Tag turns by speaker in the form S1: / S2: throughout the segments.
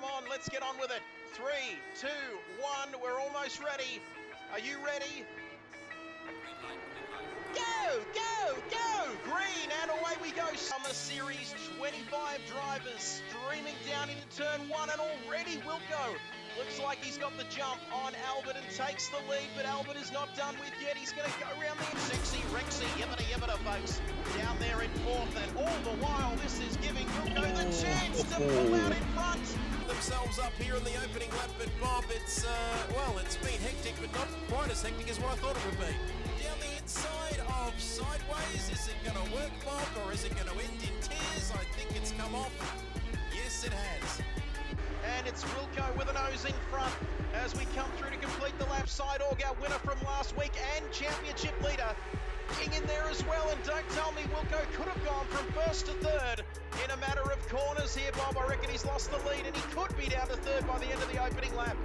S1: on, let's get on with it. 3, 2, 1, we're almost ready. Are you ready? Go, go, go! Green, and away we go. Summer Series 25 drivers streaming down into turn 1, and already Wilco looks like he's got the jump on Albert and takes the lead, but Albert is not done with yet. He's going to go around the sexy Rexy, yibbida, folks, down there in 4th, and all the while this is giving Wilco the chance to pull out in front.
S2: Themselves up here in the opening lap, but Bob, it's been hectic, but not quite as hectic as what I thought it would be. Down the inside of Sideways, is it going to work, Bob, or is it going to end in tears? I think it's come off. Yes, it has.
S1: And it's Wilco with a nose in front as we come through to complete the lap. Sideorg, our winner from last week and championship leader, King in there as well. And don't tell me Wilco could have gone from 1st to 3rd in a matter of corners here, Bob. I reckon he's lost the lead and he could be down to 3rd by the end of the opening lap.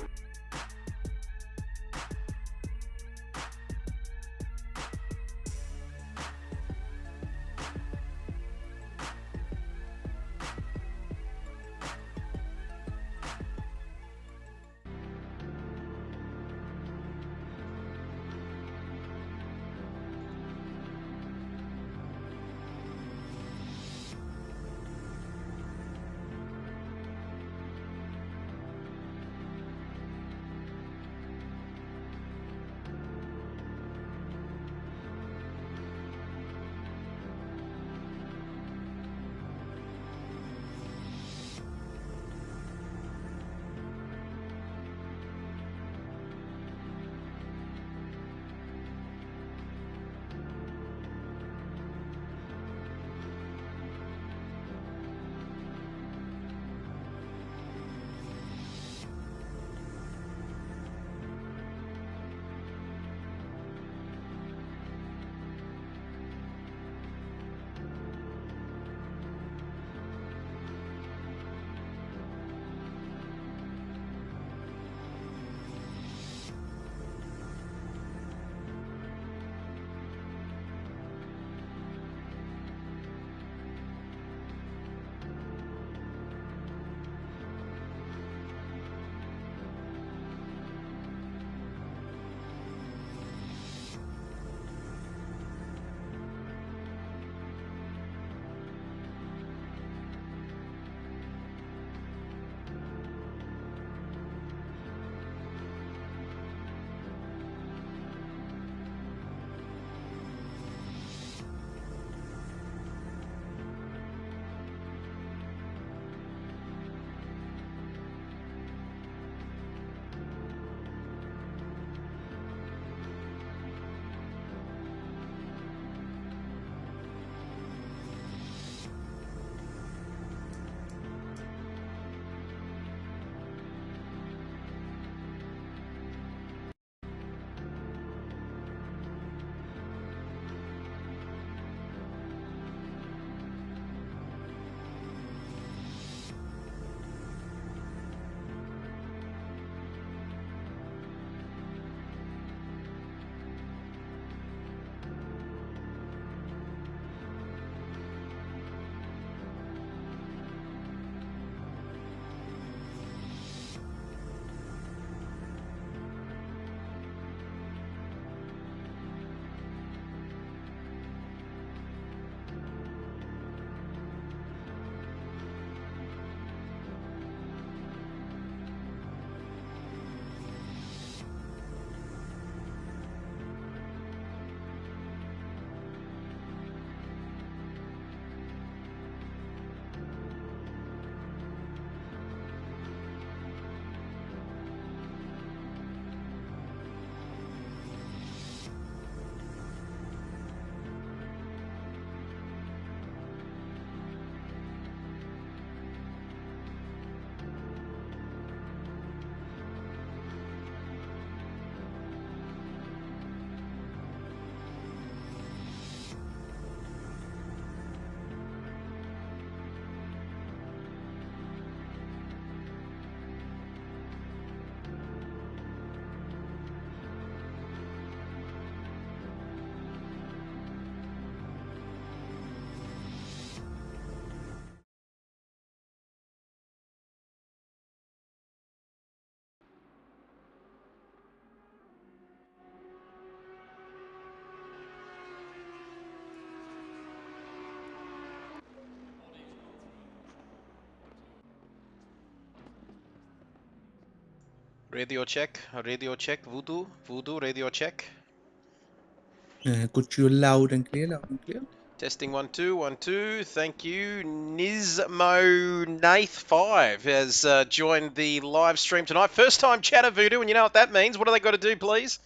S1: Radio check, Voodoo, radio check.
S3: Got you loud and clear, loud and clear.
S1: Testing 1 2 1 2. Thank you. Nismo Nath 5 has joined the live stream tonight. First time chatter, Voodoo, and you know what that means. What do they got to do, please?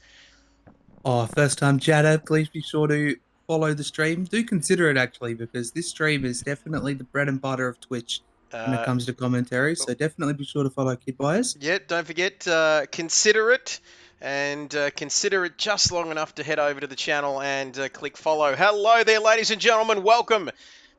S3: Oh, first time chatter, please be sure to follow the stream. Do consider it actually, because this stream is definitely the bread and butter of Twitch when it comes to commentary. So definitely be sure to follow Kid Bias.
S1: Yeah, don't forget, consider it. And consider it just long enough to head over to the channel and click follow. Hello there, ladies and gentlemen. Welcome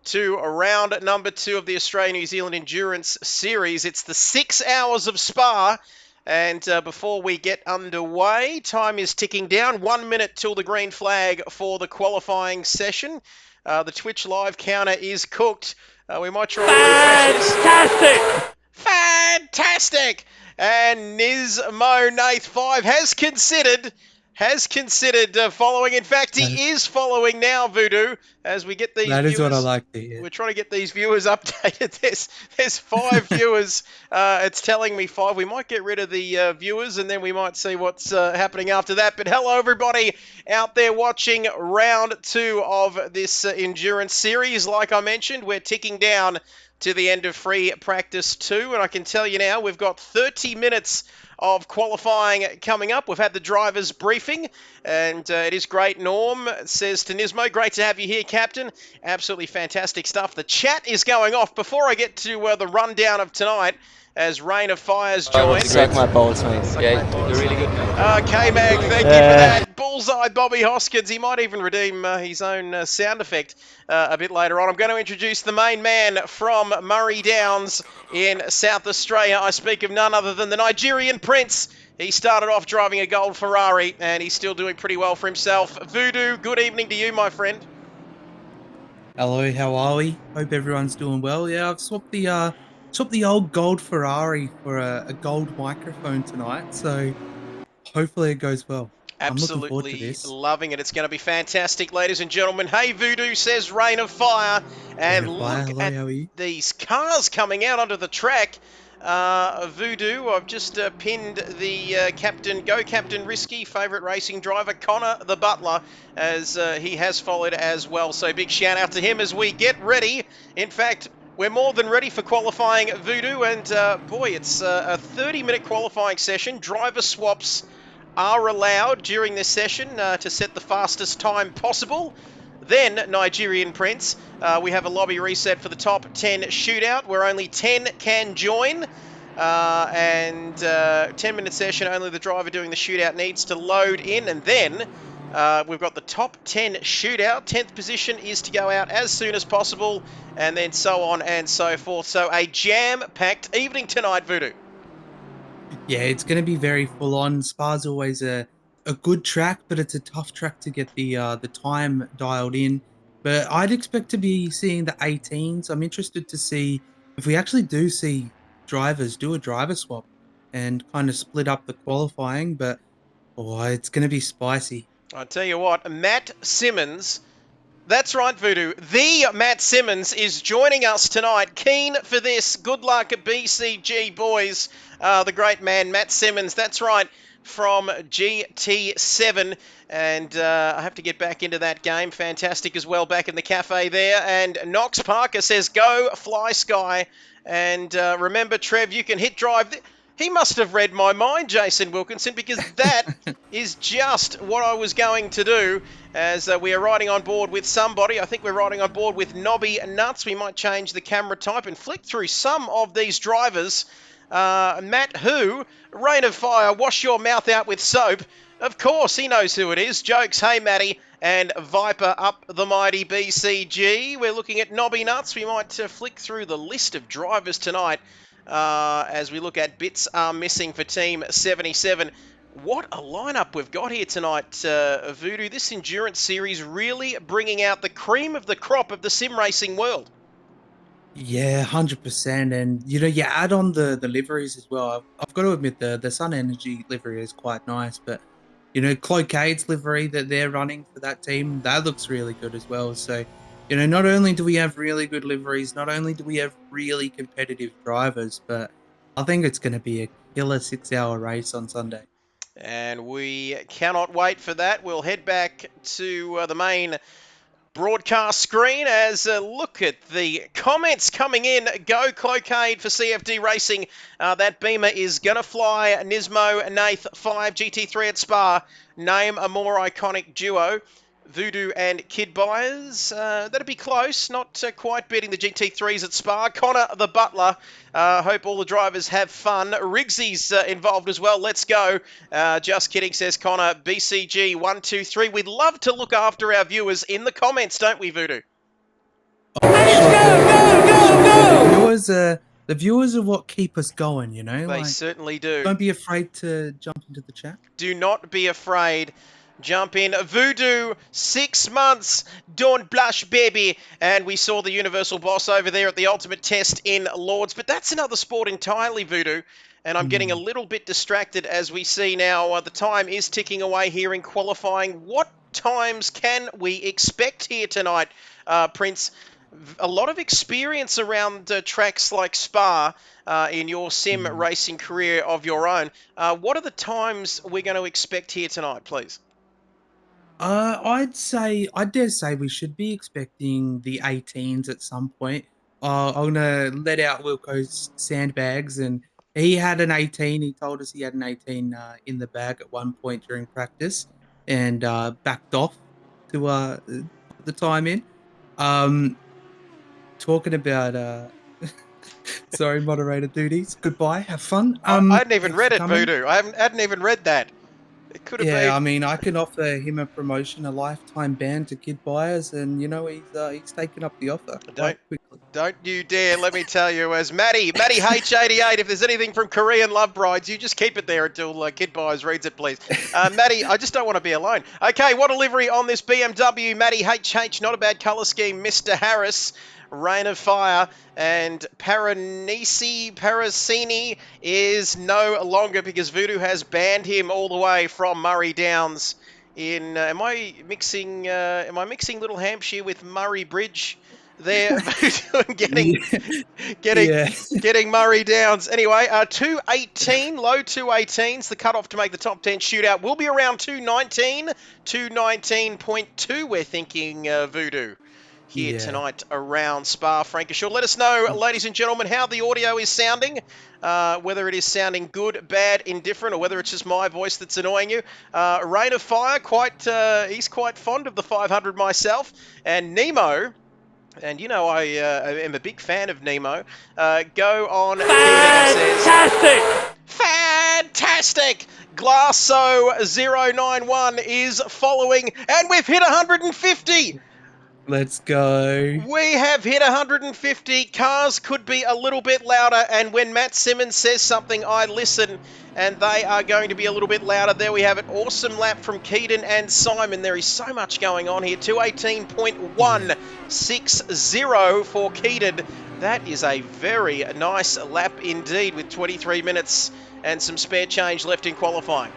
S1: to round number 2 of the Australia-New Zealand Endurance Series. It's the 6 hours of Spa. And before we get underway, time is ticking down. 1 minute till the green flag for the qualifying session. The Twitch live counter is cooked. We might try and refresh this. Fantastic! And Nismo Nath 5 has considered following. In fact, he is following now, Voodoo, as we get these
S3: That
S1: viewers.
S3: is what I like to hear.
S1: We're trying to get these viewers updated. There's 5 viewers. It's telling me 5. We might get rid of the viewers, and then we might see what's happening after that. But hello, everybody out there watching round 2 of this endurance series. Like I mentioned, we're ticking down to the end of free practice 2, and I can tell you now we've got 30 minutes of qualifying coming up. We've had the drivers briefing, and it is great. Norm says to Nismo, great to have you here, Captain. Absolutely fantastic stuff. The chat is going off. Before I get to the rundown of tonight, as Rain of Fires joins.
S4: Suck my balls, mate. Yeah, you're really good.
S1: K-Mag, thank you for that. Bullseye Bobby Hoskins. He might even redeem his own sound effect a bit later on. I'm going to introduce the main man from Murray Downs in South Australia. I speak of none other than the Nigerian Prince. He started off driving a gold Ferrari, and he's still doing pretty well for himself. Voodoo, good evening to you, my friend.
S3: Hello, how are we? Hope everyone's doing well. Yeah, I've swapped the old gold Ferrari for a gold microphone tonight, so hopefully it goes well. I'm looking forward to this.
S1: Loving it. It's going to be fantastic, ladies and gentlemen. Hey, Voodoo, says Rain of Fire. And look at these cars coming out onto the track. Voodoo, I've just pinned the Captain Risky, favourite racing driver, Connor the Butler, as he has followed as well. So big shout out to him as we get ready. In fact, we're more than ready for qualifying, Voodoo, and boy, it's a 30-minute qualifying session. Driver swaps are allowed during this session to set the fastest time possible. Then, Nigerian Prince, we have a lobby reset for the top 10 shootout, where only 10 can join. And 10-minute session, only the driver doing the shootout needs to load in. And then we've got the top 10 shootout. 10th position is to go out as soon as possible, and then so on and so forth. So a jam-packed evening tonight, Voodoo.
S3: Yeah, it's going to be very full-on. Spa's always a good track, but it's a tough track to get the time dialed in. But I'd expect to be seeing the 18s. I'm interested to see if we actually do see drivers do a driver swap and kind of split up the qualifying. But it's going to be spicy.
S1: I tell you what, Matt Simmons. That's right, Voodoo. The Matt Simmons is joining us tonight. Keen for this. Good luck at BCG, boys. The great man, Matt Simmons. That's right, from GT7. And I have to get back into that game. Fantastic as well, back in the cafe there. And Knox Parker says, go Fly Sky. And remember, Trev, you can hit drive. He must have read my mind, Jason Wilkinson, because that is just what I was going to do, as we are riding on board with somebody. I think we're riding on board with Nobby Nuts. We might change the camera type and flick through some of these drivers. Matt who? Rain of Fire, wash your mouth out with soap. Of course, he knows who it is. Jokes, hey Matty, and Viper up the mighty BCG. We're looking at Nobby Nuts. We might flick through the list of drivers tonight. As we look at bits are missing for Team 77. What a lineup we've got here tonight, Voodoo. This endurance series really bringing out the cream of the crop of the sim racing world.
S3: Yeah, 100%. And, you add on the liveries as well. I've got to admit the Sun Energy livery is quite nice. But, Clocade's livery that they're running for that team, that looks really good as well. So, not only do we have really good liveries, not only do we have really competitive drivers, but I think it's going to be killer 6-hour race on Sunday.
S1: And we cannot wait for that. We'll head back to the main broadcast screen as look at the comments coming in. Go Cloakade for CFD Racing. That Beamer is going to fly. Nismo, Nath, 5 GT3 at Spa. Name a more iconic duo. Voodoo and Kid Buyers. That'd be close, not quite beating the GT3s at Spa. Connor the Butler. Hope all the drivers have fun. Riggsy's involved as well. Let's go. Just kidding, says Connor. BCG 123. We'd love to look after our viewers in the comments, don't we, Voodoo?
S3: The viewers are what keep us going, you know.
S1: They certainly do.
S3: Don't be afraid to jump into the chat.
S1: Do not be afraid. Jump in. Voodoo, 6 months. Don't blush, baby. And we saw the Universal Boss over there at the Ultimate Test in Lords. But that's another sport entirely, Voodoo. And I'm getting a little bit distracted as we see now the time is ticking away here in qualifying. What times can we expect here tonight, Prince? A lot of experience around tracks like Spa in your sim racing career of your own. What are the times we're going to expect here tonight, please?
S3: I dare say we should be expecting the 18s at some point. I'm gonna let out Wilco's sandbags, and he had an 18. He told us he had an 18 in the bag at one point during practice, and backed off to put the time in. Talking about sorry, moderator duties. Goodbye. Have fun.
S1: I hadn't even read it, Voodoo. I hadn't even read that. It could have been.
S3: Yeah, I mean, I can offer him a promotion, a lifetime ban to Kid Buyers, and you know he's taken up the offer quite quickly.
S1: Don't you dare! Let me tell you, as Matty H88. If there's anything from Korean Love Brides, you just keep it there until Kid Buyers reads it, please. Matty, I just don't want to be alone. Okay, what a livery on this BMW, Matty HH. Not a bad colour scheme, Mr. Harris. Rain of Fire, and Paracini is no longer because Voodoo has banned him all the way from Murray Downs. In am I mixing Little Hampshire with Murray Bridge? There, getting Murray Downs. Anyway, 218, low 218s, the cutoff to make the top 10 shootout will be around 219, 219.2. We're thinking Voodoo. Here tonight around Spa-Francorchamps. Let us know, ladies and gentlemen, how the audio is sounding, whether it is sounding good, bad, indifferent, or whether it's just my voice that's annoying you. Rain of Fire, he's quite fond of the 500 myself. And Nemo, and you know I am a big fan of Nemo, go on. Fantastic! Glasso091 is following, and we've hit 150!
S3: Let's go.
S1: We have hit 150. Cars could be a little bit louder, and when Matt Simmons says something, I listen, and they are going to be a little bit louder. There we have it. Awesome lap from Keaton and Simon. There is so much going on here. 218.160 for Keaton. That is a very nice lap indeed, with 23 minutes and some spare change left in qualifying.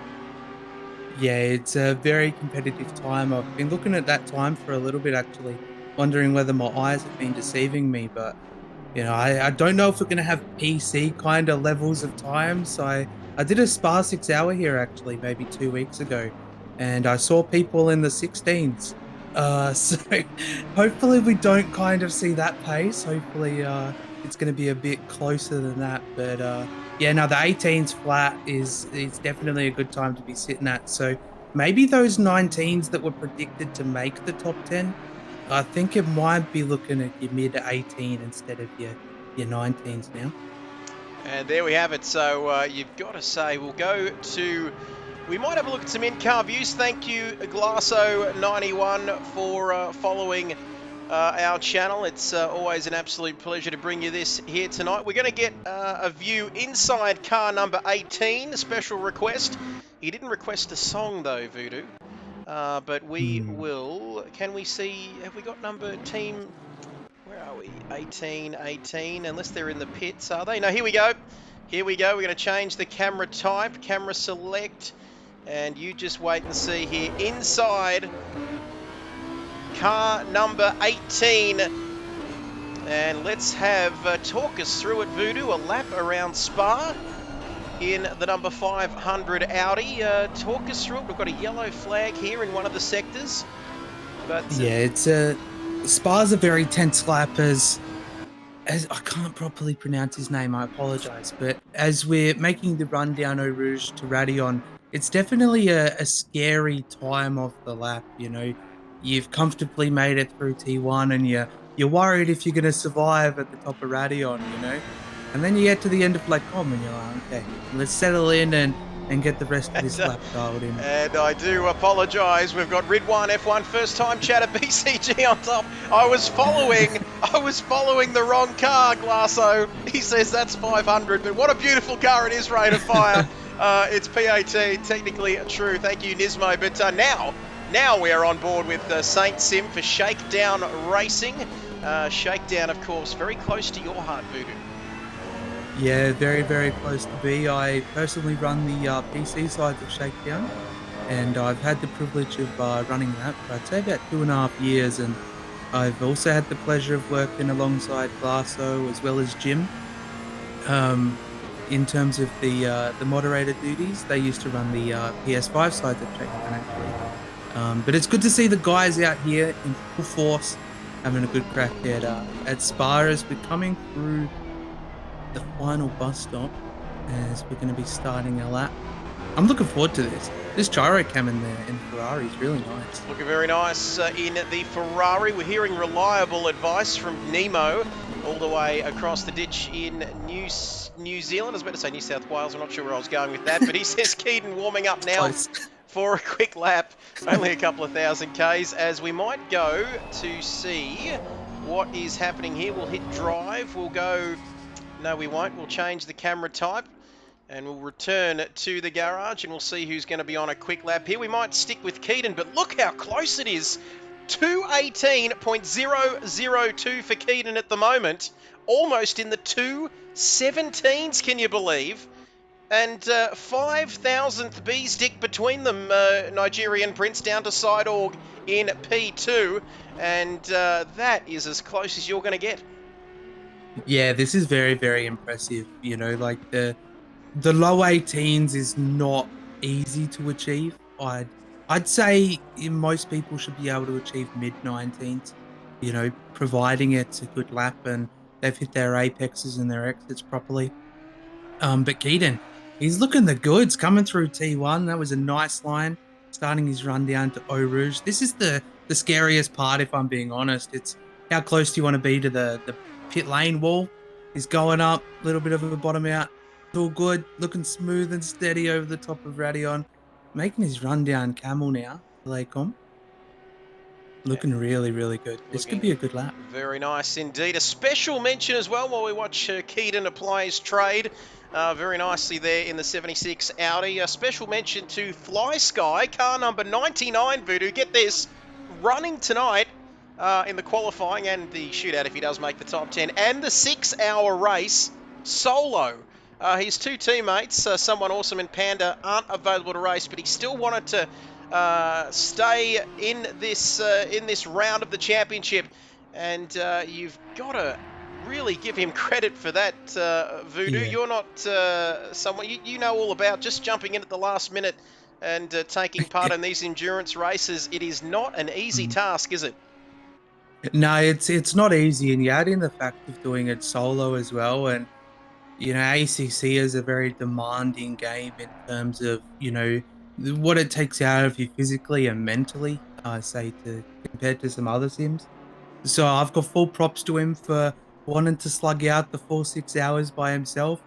S3: Yeah, it's a very competitive time. I've been looking at that time for a little bit, actually, wondering whether my eyes have been deceiving me. But, you know, I don't know if we're going to have PC kind of levels of time. So I did a Spa 6 hour here, actually, maybe 2 weeks ago. And I saw people in the 16s. So hopefully we don't kind of see that pace. Hopefully it's going to be a bit closer than that. But yeah, no, the 18s flat is definitely a good time to be sitting at. So maybe those 19s that were predicted to make the top 10, I think it might be looking at your mid 18 instead of your 19s now.
S1: And there we have it. So you've got to say, we'll go to... We might have a look at some in-car views. Thank you, Glasso91, for following our channel. It's always an absolute pleasure to bring you this here tonight. We're going to get a view inside car number 18, a special request. He didn't request a song though, Voodoo, but we will. Can we see, have we got team, where are we? 18, unless they're in the pits, are they? No, here we go. We're going to change the camera type, camera select, and you just wait and see here inside car number 18, and let's have talk us through it, Voodoo. A lap around Spa. in the number 500 Audi. Talk us through it. We've got a yellow flag here in one of the sectors. But
S3: Yeah, Spa's a very tense lap as I can't properly pronounce his name, I apologize. But as we're making the run down Eau Rouge to Radion, it's definitely a scary time of the lap. You know, you've comfortably made it through T1 and you're worried if you're going to survive at the top of Radion, you know? And then you get to the end of Lacombe and you're like, okay, let's settle in and get the rest of this lap dialed in.
S1: And I do apologise. We've got Ridwan F1 first time chatter BCG on top. I was following the wrong car, Glasso. He says that's 500, but what a beautiful car it is, Rain of Fire. It's PAT, technically true. Thank you, Nismo. But now we are on board with Saint Sim for Shakedown Racing. Shakedown, of course, very close to your heart, Voodoo.
S3: Yeah, very, very close to be. I personally run the PC side of Shakedown, and I've had the privilege of running that for I'd say about 2.5 years, and I've also had the pleasure of working alongside Glasso as well as Jim. In terms of the moderator duties, they used to run the PS5 side of Shakedown actually. But it's good to see the guys out here in full force having a good crack at Spa as we're coming through the final bus stop as we're going to be starting our lap. I'm looking forward to this. This gyro cam in the Ferrari is really nice.
S1: Looking very nice in the Ferrari. We're hearing reliable advice from Nemo all the way across the ditch in New Zealand. I was about to say New South Wales. I'm not sure where I was going with that, but he says Keaton warming up now
S3: Close.
S1: for a quick lap. Only a couple of thousand Ks as we might go to see what is happening here. We'll hit drive. We'll go... No, we won't. We'll change the camera type and we'll return to the garage and we'll see who's going to be on a quick lap here. We might stick with Keaton, but look how close it is. 2:18.002 for Keaton at the moment. Almost in the 2:17s, can you believe? And 5,000th B stick between them, Nigerian Prince down to Side Org in P2. And that is as close as you're going to get.
S3: Yeah, this is very, very impressive. You know, like the low 18s is not easy to achieve. I'd say most people should be able to achieve mid 19s. You know, providing it's a good lap and they've hit their apexes and their exits properly. But Keaton, he's looking the goods coming through T1. That was a nice line, starting his run down to Eau Rouge. This is the scariest part, if I'm being honest. It's how close do you want to be to the pit lane wall. He's going up, a little bit of a bottom out. It's all good, looking smooth and steady over the top of Radion. Making his run down Camel now, Lacombe. Looking really, really good. This could be a good lap.
S1: Very nice indeed. A special mention as well while we watch Keaton apply his trade. Very nicely there in the 76 Audi. A special mention to Fly Sky, car number 99, Voodoo. Get this, running tonight. In the qualifying and the shootout if he does make the top 10, and the 6-hour race solo. His two teammates, someone awesome and Panda, aren't available to race, but he still wanted to stay in this round of the championship, and you've got to really give him credit for that, Voodoo.
S3: Yeah.
S1: You're not someone you know all about just jumping in at the last minute and taking part in these endurance races. It is not an easy task, is it?
S3: No, it's not easy, and you add in the fact of doing it solo as well, and you know ACC is a very demanding game in terms of what it takes out of you physically and mentally. I say compared to some other sims, so I've got full props to him for wanting to slug out the full 6 hours by himself.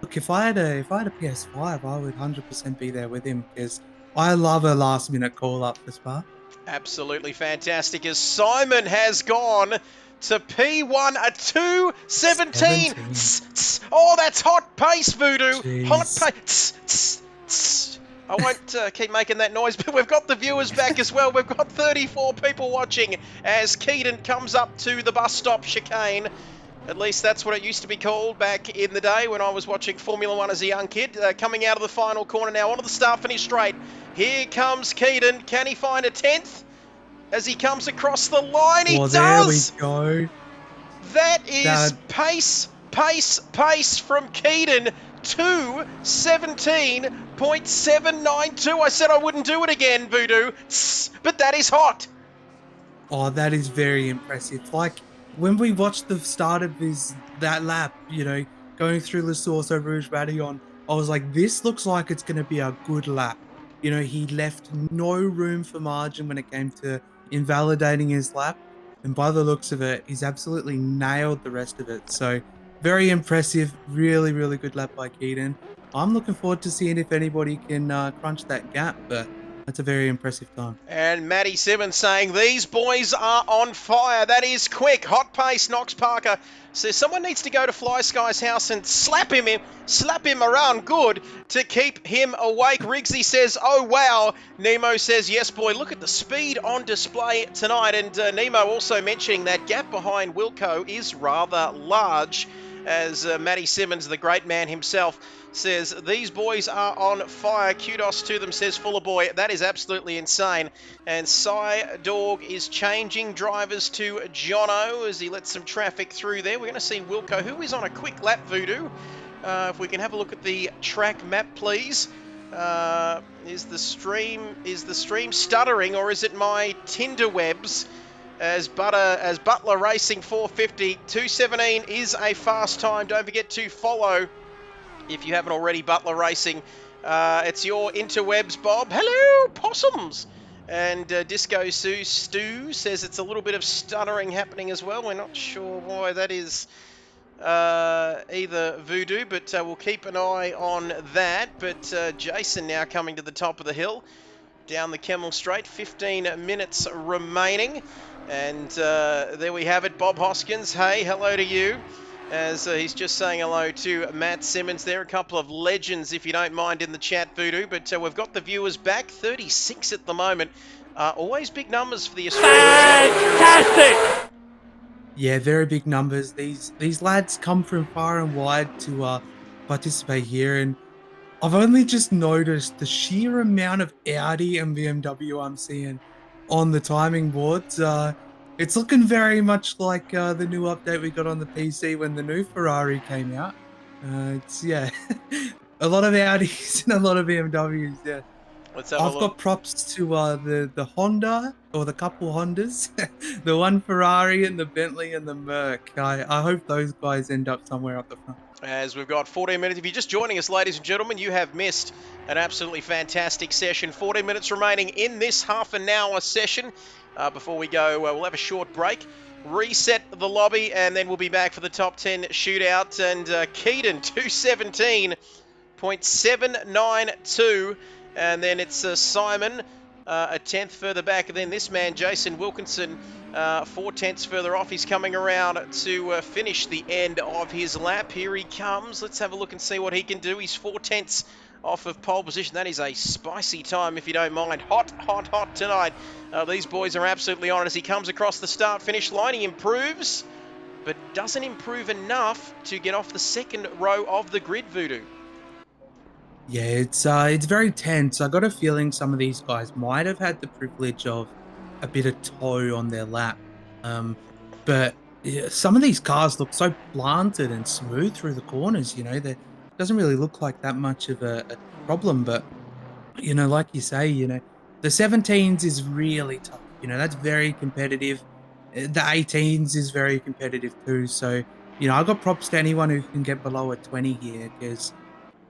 S3: Look, if I had a PS5, I would 100% be there with him because I love a last minute call up for Spa.
S1: Absolutely fantastic as Simon has gone to P1 at 2:17. Oh, that's hot pace, Voodoo.
S3: Jeez.
S1: Hot pace. I won't keep making that noise, but we've got the viewers back as well. We've got 34 people watching as Keaton comes up to the bus stop chicane. At least that's what it used to be called back in the day when I was watching Formula One as a young kid. Coming out of the final corner now onto the start-finish straight. Here comes Keaton. Can he find a 10th? As he comes across the line, he does!
S3: There we go.
S1: That is pace from Keaton. 2:17.792. I said I wouldn't do it again, Voodoo, but that is hot.
S3: Oh, that is very impressive. Like when we watched the start of that lap, going through the Source over Rouge Batillon, I was like, this looks like it's going to be a good lap. He left no room for margin when it came to invalidating his lap, and by the looks of it, he's absolutely nailed the rest of it. So very impressive, really, really good lap by Keaton. I'm looking forward to seeing if anybody can crunch that gap, but that's a very impressive time.
S1: And Matty Simmons saying, these boys are on fire. That is quick. Hot pace. Knox Parker says someone needs to go to Fly Sky's house and slap him around good to keep him awake. Riggsy says, oh, wow. Nemo says, yes, boy. Look at the speed on display tonight. And Nemo also mentioning that gap behind Wilco is rather large, as Matty Simmons, the great man himself, says, these boys are on fire. Kudos to them, says Fuller Boy. That is absolutely insane. And Cy Dog is changing drivers to Jono as he lets some traffic through there. We're going to see Wilco, who is on a quick lap, Voodoo. If we can have a look at the track map, please. Is the stream stuttering, or is it my Tinder webs? As Butler Racing 450, 2:17 is a fast time. Don't forget to follow, if you haven't already, Butler Racing. It's your interwebs, Bob. Hello, possums. And Disco Stu says it's a little bit of stuttering happening as well. We're not sure why that is either, Voodoo, but we'll keep an eye on that. But Jason now coming to the top of the hill, down the Kemmel Straight, 15 minutes remaining. And there we have it, Bob Hoskins. Hey, hello to you. As he's just saying hello to Matt Simmons there. A couple of legends, if you don't mind, in the chat, Voodoo. But we've got the viewers back, 36 at the moment. Always big numbers for the Australians.
S2: Fantastic!
S3: Yeah, very big numbers. These lads come from far and wide to participate here, and I've only just noticed the sheer amount of Audi and BMW I'm seeing on the timing boards. It's looking very much like the new update we got on the PC when the new Ferrari came out. It's a lot of Audis and a lot of BMWs. Yeah,
S1: Let's have
S3: I've
S1: a look.
S3: got props to the Honda, or the couple Hondas, the one Ferrari and the Bentley and the Merc. I hope those guys end up somewhere up the front.
S1: As we've got 14 minutes. If you're just joining us, ladies and gentlemen, you have missed an absolutely fantastic session. 14 minutes remaining in this half an hour session. Before we go, we'll have a short break, reset the lobby, and then we'll be back for the top 10 shootout. And Keaton, 2:17.792. And then it's Simon, a tenth further back. And then this man, Jason Wilkinson, 4/10 further off. He's coming around to finish the end of his lap. Here he comes. Let's have a look and see what he can do. He's 4/10 off of pole position. That is a spicy time, if you don't mind. Hot, hot, hot tonight. These boys are absolutely on it. As he comes across the start-finish line, he improves, but doesn't improve enough to get off the second row of the grid, Voodoo.
S3: Yeah, it's very tense. I got a feeling some of these guys might have had the privilege of a bit of toe on their lap. But yeah, some of these cars look so planted and smooth through the corners, there doesn't really look like that much of a problem. But, like you say, the 17s is really tough. That's very competitive. The 18s is very competitive too. So, I got props to anyone who can get below a 20 here, because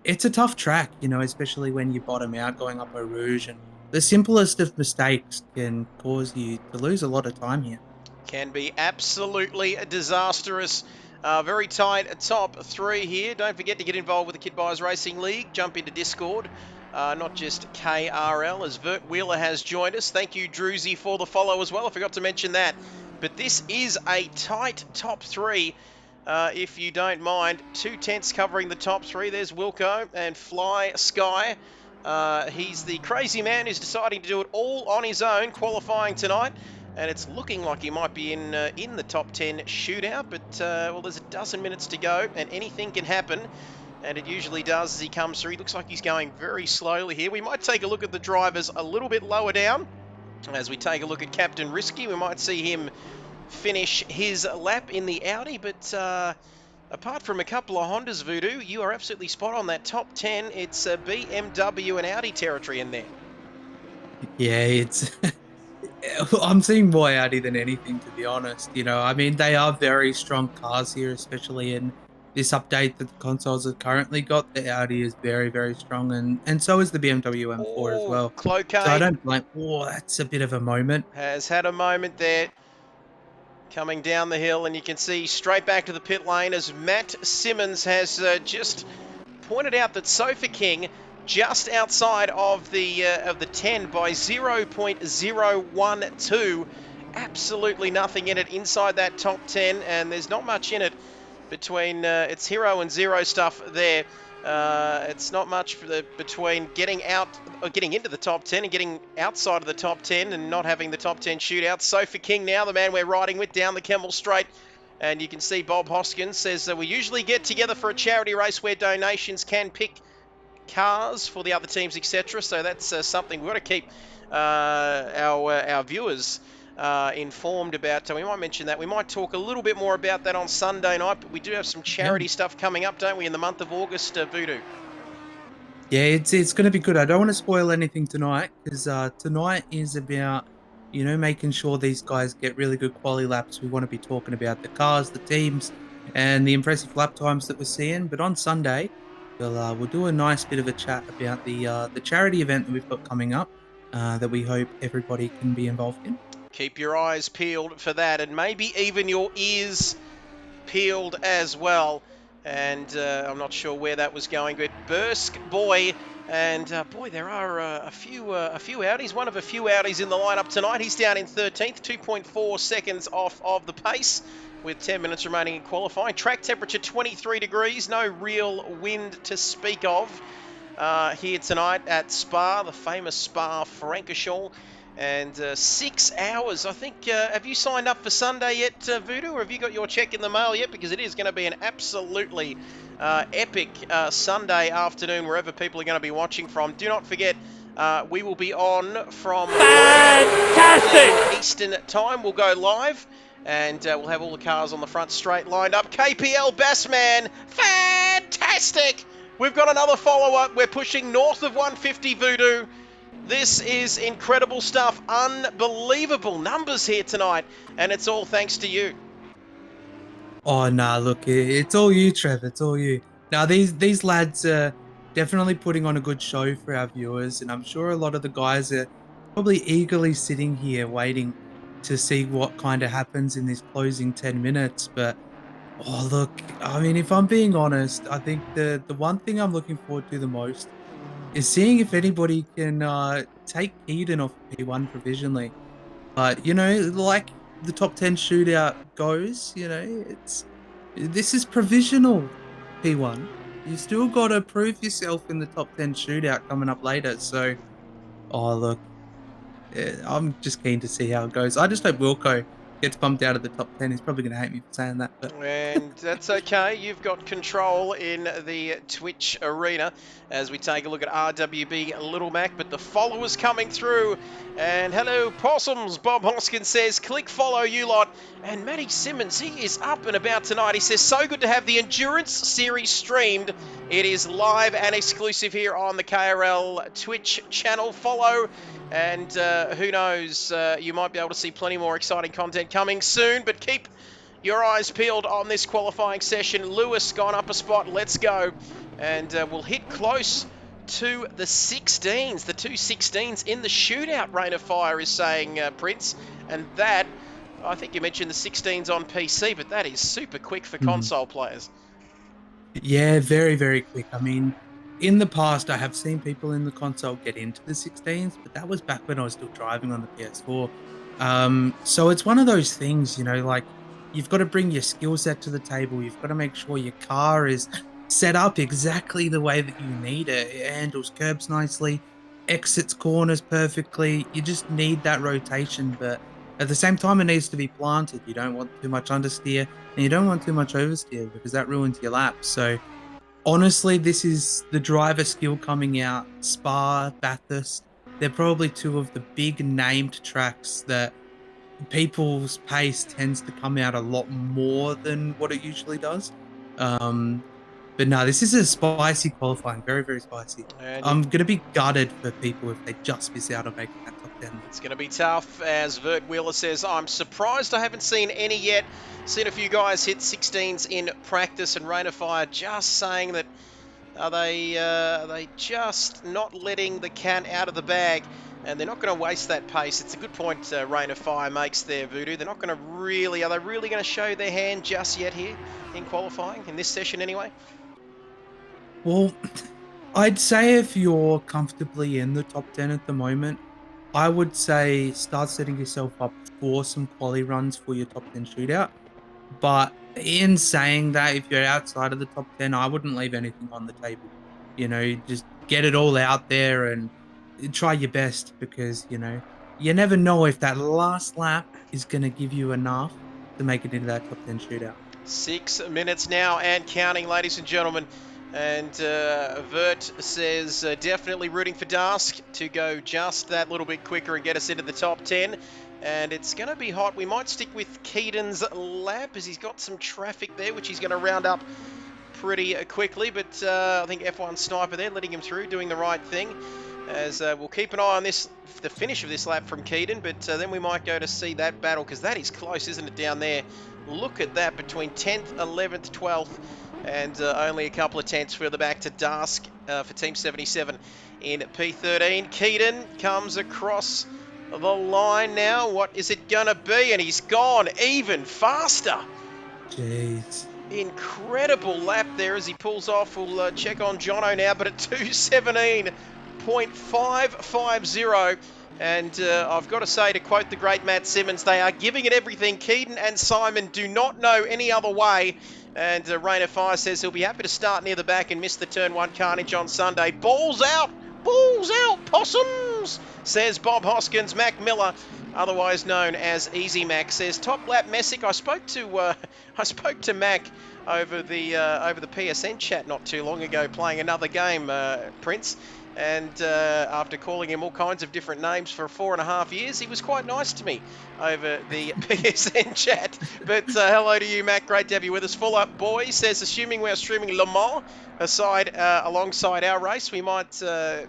S3: it's a tough track, especially when you bottom out going up a Rouge, and the simplest of mistakes can cause you to lose a lot of time here.
S1: Can be absolutely disastrous. Very tight top three here. Don't forget to get involved with the Kid Buyers Racing League. Jump into Discord, not just KRL, as Vert Wheeler has joined us. Thank you, Druzy, for the follow as well. I forgot to mention that. But this is a tight top three. If you don't mind, 2/10 covering the top three. There's Wilco and Fly Sky. He's the crazy man who's deciding to do it all on his own, qualifying tonight, and it's looking like he might be in the top 10 shootout. But well, there's a dozen minutes to go, and anything can happen, and it usually does as he comes through. He looks like he's going very slowly here. We might take a look at the drivers a little bit lower down. As we take a look at Captain Risky, we might see him finish his lap in the Audi, but apart from a couple of Hondas, Voodoo, you are absolutely spot on. That top 10, it's BMW and Audi territory in there.
S3: Yeah, it's. I'm seeing more Audi than anything, to be honest. You know, I mean, they are very strong cars here, especially in this update that the consoles have currently got. The Audi is very, very strong, and so is the BMW M4 as
S1: Oh,
S3: well. So I
S1: Cloquet
S3: don't blame. Oh, that's a bit of a moment.
S1: has had a moment there. Coming down the hill, and you can see straight back to the pit lane as Matt Simmons has just pointed out that Sofa King just outside of the 10 by 0.012. Absolutely nothing in it inside that top 10, and there's not much in it between it's hero and zero stuff there. It's not much between getting out or getting into the top 10 and getting outside of the top 10 and not having the top 10 shootout. Sofa King now, the man we're riding with down the Kemmel Straight. And you can see Bob Hoskins says that we usually get together for a charity race where donations can pick cars for the other teams, etc. So that's something we've got to keep our viewers informed about. So we might mention that. We might talk a little bit more about that on Sunday night, but we do have some charity stuff coming up, don't we, in the month of August, Voodoo?
S3: Yeah, it's going to be good. I don't want to spoil anything tonight because tonight is about, you know, making sure these guys get really good quality laps. We want to be talking about the cars, the teams, and the impressive lap times that we're seeing. But on Sunday, we'll do a nice bit of a chat about the charity event that we've got coming up that we hope everybody can be involved in.
S1: Keep your eyes peeled for that, and maybe even your ears peeled as well. And I'm not sure where that was going, but Bursk boy, and boy, there are a few Audis. One of a few Audis in the lineup tonight. He's down in 13th, 2.4 seconds off of the pace, with 10 minutes remaining in qualifying. Track temperature 23 degrees, no real wind to speak of here tonight at Spa, the famous Spa Francorchamps. And 6 hours. I think, have you signed up for Sunday yet, Voodoo, or have you got your check in the mail yet? Because it is going to be an absolutely epic Sunday afternoon wherever people are going to be watching from. Do not forget, we will be on from
S4: Fantastic!
S1: Eastern time. We'll go live, and we'll have all the cars on the front straight lined up. KPL Bassman, fantastic! We've got another follow-up. We're pushing north of 150, Voodoo. This is incredible stuff. Unbelievable numbers here tonight, and it's all thanks to you.
S3: Oh nah, look, it's all you, Trev. It's all you. Now these lads are definitely putting on a good show for our viewers, and I'm sure a lot of the guys are probably eagerly sitting here waiting to see what kind of happens in this closing 10 minutes. But oh look, I mean, if I'm being honest, I think the one thing I'm looking forward to the most is seeing if anybody can take Eden off P1 provisionally. But you know, like the top 10 shootout goes, you know, this is provisional P1. You still got to prove yourself in the top 10 shootout coming up later. So, oh look, I'm just keen to see how it goes. I just hope Wilco gets bumped out of the top 10. He's probably going to hate me for saying that, but
S1: And that's okay. You've got control in the Twitch arena as we take a look at RWB Little Mac. But the followers coming through. And hello, Possums. Bob Hoskins says, click follow you lot. And Matty Simmons, he is up and about tonight. He says, so good to have the Endurance Series streamed. It is live and exclusive here on the KRL Twitch channel. Follow. And who knows, you might be able to see plenty more exciting content coming soon. But keep your eyes peeled on this qualifying session. Lewis gone up a spot. Let's go. And we'll hit close to the 16s. The two 16s in the shootout. Rain of Fire is saying, Prince. And that, I think you mentioned the 16s on PC, but that is super quick for console players.
S3: yeah, very, very quick. I mean, in the past, I have seen people in the console get into the 16s, but that was back when I was still driving on the PS4. So it's one of those things, you know, like you've got to bring your skill set to the table. You've got to make sure your car is set up exactly the way that you need it. It handles curbs nicely, exits corners perfectly. You just need that rotation, but at the same time, it needs to be planted. You don't want too much understeer, and you don't want too much oversteer because that ruins your lap. So honestly, this is the driver skill coming out. Spa, Bathurst, they're probably two of the big named tracks that people's pace tends to come out a lot more than what it usually does. But no, this is a spicy qualifying, very, very spicy.
S1: And
S3: I'm gonna be gutted for people if they just miss out on making that top 10.
S1: it's going to be tough, as Vert Wheeler says. I'm surprised I haven't seen any yet. Seen a few guys hit 16s in practice, and Rain of Fire just saying that are they just not letting the cat out of the bag, and they're not going to waste that pace. It's a good point Rain of Fire makes there, Voodoo. They're not going to really, are they really going to show their hand just yet here in qualifying, in this session anyway?
S3: Well, I'd say if you're comfortably in the top 10 at the moment, I would say start setting yourself up for some quali runs for your top 10 shootout. But in saying that, if you're outside of the top 10, I wouldn't leave anything on the table. Just get it all out there and try your best because, you never know if that last lap is going to give you enough to make it into that top 10 shootout.
S1: 6 minutes now and counting, ladies and gentlemen. And Vert says definitely rooting for Dask to go just that little bit quicker and get us into the top 10. And it's going to be hot. We might stick with Keaton's lap as he's got some traffic there, which he's going to round up pretty quickly. But I think F1 Sniper there letting him through, doing the right thing. As we'll keep an eye on this, the finish of this lap from Keaton. But then we might go to see that battle because that is close, isn't it, down there? Look at that, between 10th, 11th, 12th. And only a couple of tenths further back to Dask for Team 77 in P13. Keaton comes across the line now. What is it going to be? And he's gone even faster.
S3: Jeez.
S1: Incredible lap there as he pulls off. We'll check on Jono now, but at 2:17.550. And I've got to say, to quote the great Matt Simmons, they are giving it everything. Keaton and Simon do not know any other way. And Rain of Fire says he'll be happy to start near the back and miss the turn 1 carnage on Sunday. Balls out, possums, says Bob Hoskins. Mac Miller, otherwise known as Easy Mac, says top lap Messick. I spoke to Mac over the PSN chat not too long ago, playing another game, Prince. And after calling him all kinds of different names for 4.5 years, he was quite nice to me over the PSN chat. But hello to you, Matt. Great to have you with us. Full Up Boy says, assuming we're streaming Le Mans alongside our race, we might... I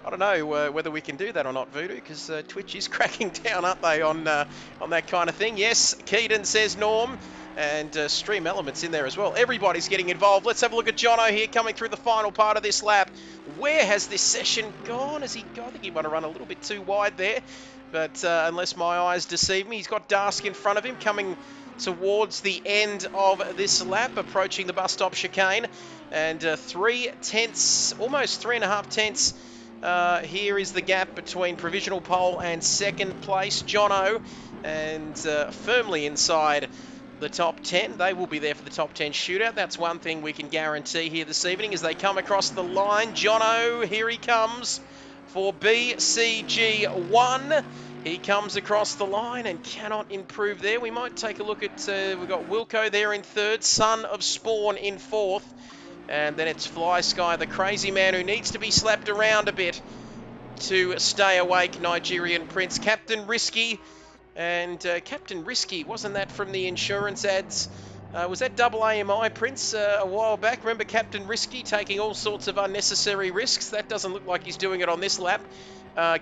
S1: don't know whether we can do that or not, Voodoo, because Twitch is cracking down, aren't they, on that kind of thing. Yes, Keaton says Norm. And Stream Elements in there as well. Everybody's getting involved. Let's have a look at Jono here coming through the final part of this lap. Where has this session gone? Has he gone? I think he might have run a little bit too wide there. But unless my eyes deceive me, he's got Dask in front of him coming towards the end of this lap, approaching the bus stop chicane. And 3 tenths, almost 3.5 tenths. Here is the gap between provisional pole and second place. Jono, and firmly inside the top 10. They will be there for the top 10 shootout. That's one thing we can guarantee here this evening as they come across the line. Jono, here he comes for BCG1. He comes across the line and cannot improve there. We might take a look at, we've got Wilco there in third, Son of Spawn in fourth. And then it's Fly Sky, the crazy man who needs to be slapped around a bit to stay awake, Nigerian Prince. Captain Risky. And Captain Risky, wasn't that from the insurance ads? Was that double AMI, Prince, a while back? Remember Captain Risky taking all sorts of unnecessary risks? That doesn't look like he's doing it on this lap.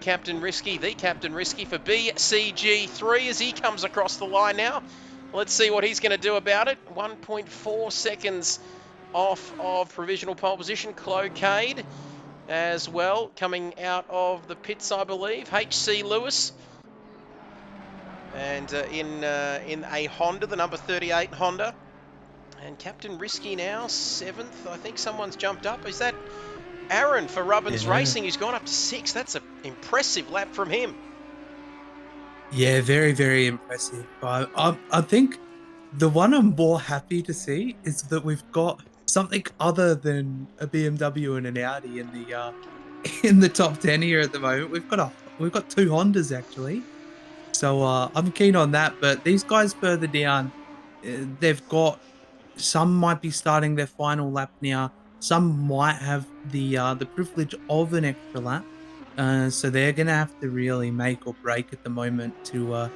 S1: Captain Risky, the Captain Risky for BCG3 as he comes across the line now. Let's see what he's going to do about it. 1.4 seconds off of provisional pole position. Clocade as well, coming out of the pits, I believe. HC Lewis. And in a Honda, the number 38 Honda. And Captain Risky now, 7th. I think someone's jumped up. Is that Aaron for Rubbins Racing, who's gone up to 6th? That's an impressive lap from him.
S3: Yeah, very, very impressive. I think the one I'm more happy to see is that we've got something other than a BMW and an Audi in the top 10 here at the moment. We've got 2 Hondas actually. So I'm keen on that, but these guys further down, they've got, some might be starting their final lap now. Some might have the privilege of an extra lap. So they're going to have to really make or break at the moment to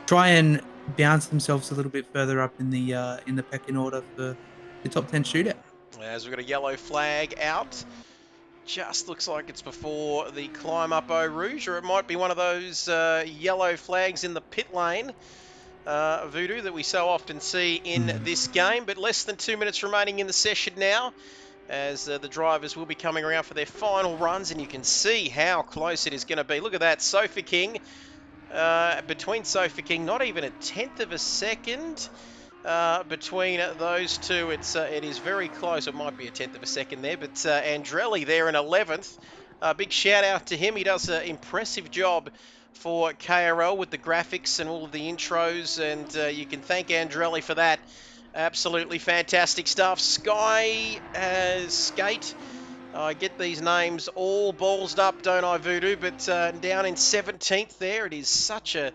S3: try and bounce themselves a little bit further up in the pecking order for the top 10 shootout.
S1: As we've got a yellow flag out. Just looks like it's before the climb up Eau Rouge, or it might be one of those yellow flags in the pit lane, Voodoo, that we so often see in this game. But less than 2 minutes remaining in the session now, as the drivers will be coming around for their final runs, and you can see how close it is going to be. Look at that, Sofa King, between Sofa King, not even a 1/10 of a second. Between those two, it is very close. It might be a 1/10 of a second there, but Andrelli there in 11th. Big shout out to him. He does an impressive job for KRL with the graphics and all of the intros, and you can thank Andrelli for that. Absolutely fantastic stuff. Skate. I get these names all ballsed up, don't I, Voodoo? But down in 17th there, it is such a...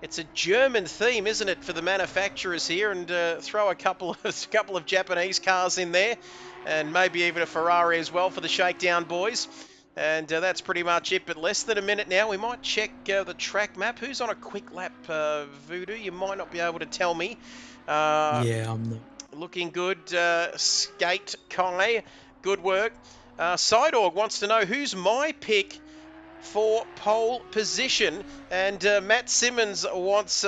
S1: It's a German theme, isn't it, for the manufacturers here? And throw a couple of Japanese cars in there, and maybe even a Ferrari as well for the Shakedown boys. And that's pretty much it. But less than a minute now. We might check the track map. Who's on a quick lap, Voodoo? You might not be able to tell me.
S3: Yeah, I'm not.
S1: Looking good. Skate Kai, good work. Sidorg wants to know who's my pick for pole position, and Matt Simmons wants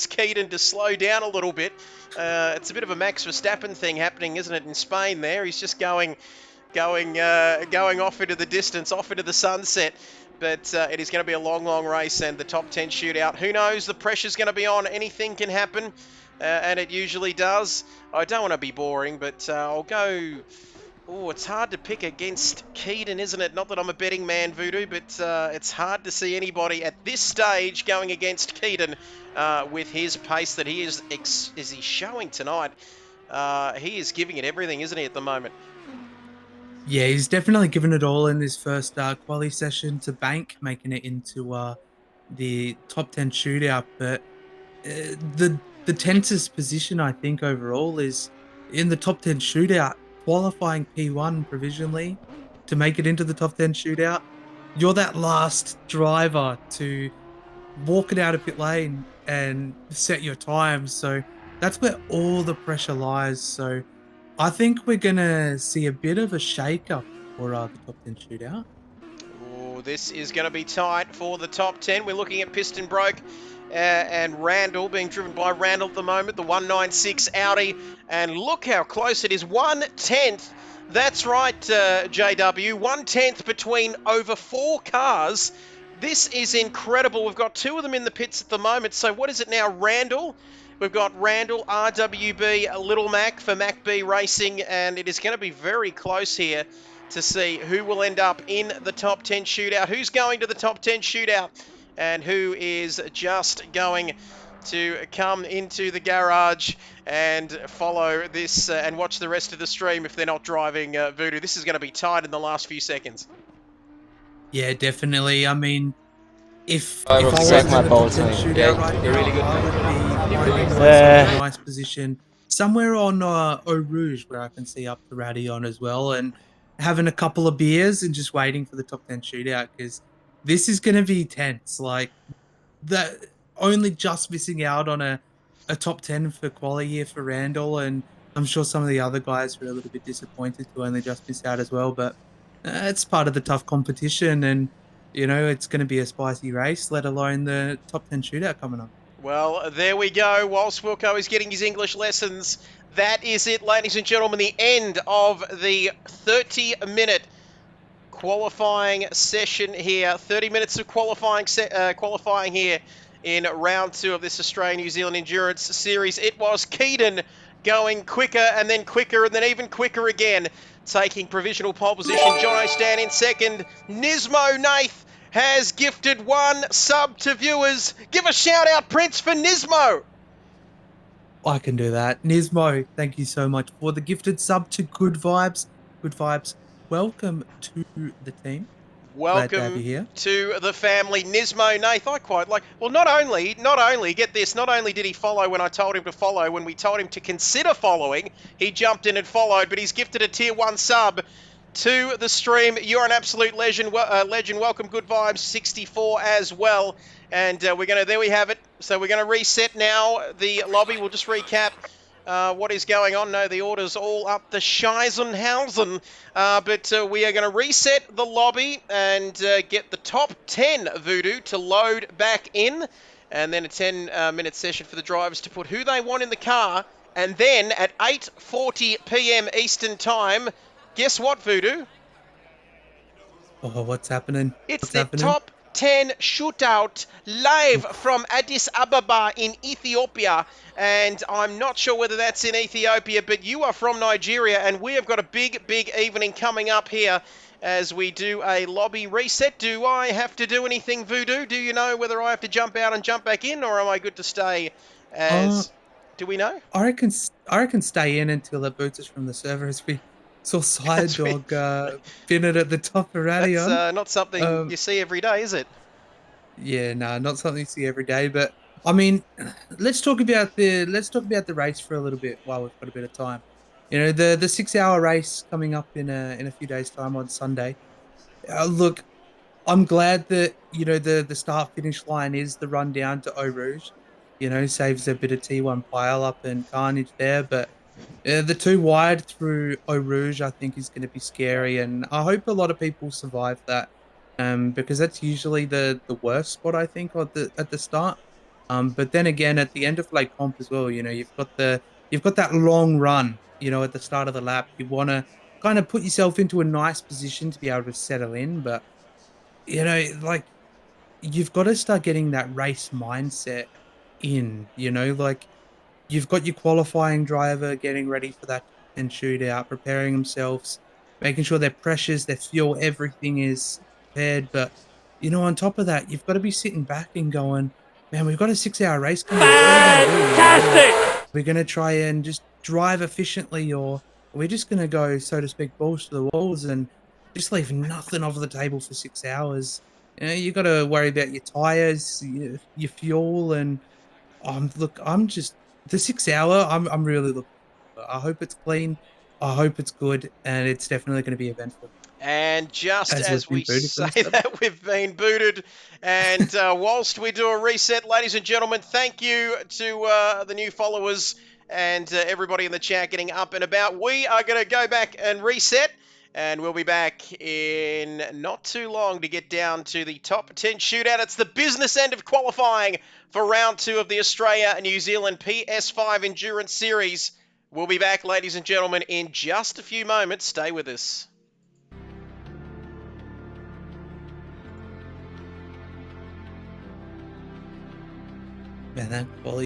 S1: Keaton to slow down a little bit. It's a bit of a Max Verstappen thing happening, isn't it, in Spain there? He's just going off into the distance, off into the sunset. But it is going to be a long race, and the top 10 shootout. Who knows? The pressure's going to be on. Anything can happen, and it usually does. I don't want to be boring, but I'll go... Oh, it's hard to pick against Keaton, isn't it? Not that I'm a betting man, Voodoo, but it's hard to see anybody at this stage going against Keaton with his pace that he is he's showing tonight. He is giving it everything, isn't he, at the moment?
S3: Yeah, he's definitely given it all in this first quali session to bank, making it into the top 10 shootout. But the tensest position, I think, overall is in the top 10 shootout, qualifying P1 provisionally to make it into the top 10 shootout. You're that last driver to walk it out of pit lane and set your time. So that's where all the pressure lies. So I think we're going to see a bit of a shake-up for the top 10 shootout.
S1: Oh, this is going to be tight for the top 10. We're looking at Piston Broke and Randall, being driven by Randall at the moment, the 196 Audi. And look how close it is, 1/10. That's right, JW, 1/10 between over 4 cars. This is incredible. We've got 2 of them in the pits at the moment. So what is it now, Randall? We've got Randall, RWB, Little Mac for Mac B Racing, and it is going to be very close here to see who will end up in the top 10 shootout, who's going to the top 10 shootout, and who is just going to come into the garage and follow this and watch the rest of the stream if they're not driving, Voodoo. This is going to be tight in the last few seconds.
S3: Yeah, definitely. I mean, if
S5: I
S3: I
S5: will
S3: was
S5: suck
S3: in
S5: my
S3: the
S5: balls,
S3: top 10
S5: mate.
S3: shootout
S5: Yeah,
S3: right
S5: you're
S3: now,
S5: really good,
S3: I would be finding myself in a nice position somewhere on Eau Rouge, where I can see up to Ratty on as well, and having a couple of beers and just waiting for the top 10 shootout, because this is going to be tense. Like, that only just missing out on a top 10 for quali here for Randall, and I'm sure some of the other guys were a little bit disappointed to only just miss out as well, but it's part of the tough competition, and you know, it's going to be a spicy race, let alone the top 10 shootout coming up.
S1: Well, there we go. Whilst Wilco is getting his English lessons, that is it, ladies and gentlemen, the end of the 30-minute qualifying session here. 30 minutes of qualifying here in round 2 of this Australian-New Zealand Endurance Series. It was Keaton going quicker and then even quicker again, taking provisional pole position. Jono Stan in second. Nismo Nath has gifted 1 sub to viewers. Give a shout out, Prince, for Nismo.
S3: I can do that. Nismo, thank you so much for the gifted sub to Good Vibes. Good Vibes, welcome to the team.
S1: Welcome
S3: Glad to have you here.
S1: to the family. Nismo Nath, I quite like. Well, not only, get this, not only did he follow when I told him to follow, when we told him to consider following, he jumped in and followed, but he's gifted a tier 1 sub to the stream. You're an absolute legend. Welcome, Good Vibes 64 as well. And there we have it. So we're going to reset now the lobby. We'll just recap what is going on. No, the order's all up the Scheisenhausen. But we are going to reset the lobby and get the top 10 Voodoo to load back in. And then a 10-minute session for the drivers to put who they want in the car. And then at 8:40 p.m. Eastern Time, guess what, Voodoo?
S3: Oh, what's happening?
S1: It's
S3: What's
S1: the
S3: happening?
S1: top 10 shootout live from Addis Ababa in Ethiopia. And I'm not sure whether that's in Ethiopia, but you are from Nigeria, and we have got a big, big evening coming up here as we do a lobby reset. Do I have to do anything, Voodoo? Do you know whether I have to jump out and jump back in, or am I good to stay
S3: Uh,
S1: as... Do we know?
S3: I reckon stay in until it boots us from the server as we saw Side
S1: That's,
S3: Dog pin it at the top of
S1: that's
S3: Radion.
S1: not something
S3: Um,
S1: you see every day, is it?
S3: yeah, no, not something you see every day. But I mean, let's talk about the race for a little bit while we've got a bit of time. You know, the 6 hour race coming up in a few days' time on Sunday. Look, I'm glad that the start finish line is the run down to Eau Rouge. You know, saves a bit of T1 pile up and carnage there. But the too wide through Eau Rouge, I think, is going to be scary, and I hope a lot of people survive that. Because that's usually the worst spot I think at the start. But then again, at the end of late comp as well, you've got that long run. At the start of the lap, you want to kind of put yourself into a nice position to be able to settle in, but like you've got to start getting that race mindset in, like you've got your qualifying driver getting ready for that and shootout, preparing themselves, making sure their pressures, their fuel, everything is prepared. But on top of that, you've got to be sitting back and going, man, we've got a 6 hour race coming up. What are we gonna do?
S4: Fantastic!
S3: We're gonna try and just drive efficiently, or we're just gonna go, so to speak, balls to the walls and just leave nothing off the table for 6 hours. You got to worry about your tires, your fuel, and look, I'm just the 6 hour. I'm really looking. I hope it's clean. I hope it's good, and it's definitely going to be eventful,
S1: And just
S3: as we've
S1: as
S3: been
S1: we
S3: booted from
S1: say
S3: the server.
S1: that, we've been booted. And whilst we do a reset, ladies and gentlemen, thank you to the new followers and everybody in the chat getting up and about. We are going to go back and reset. And we'll be back in not too long to get down to the top 10 shootout. It's the business end of qualifying for round 2 of the Australia and New Zealand PS5 Endurance Series. We'll be back, ladies and gentlemen, in just a few moments. Stay with us.
S3: Man, that quality.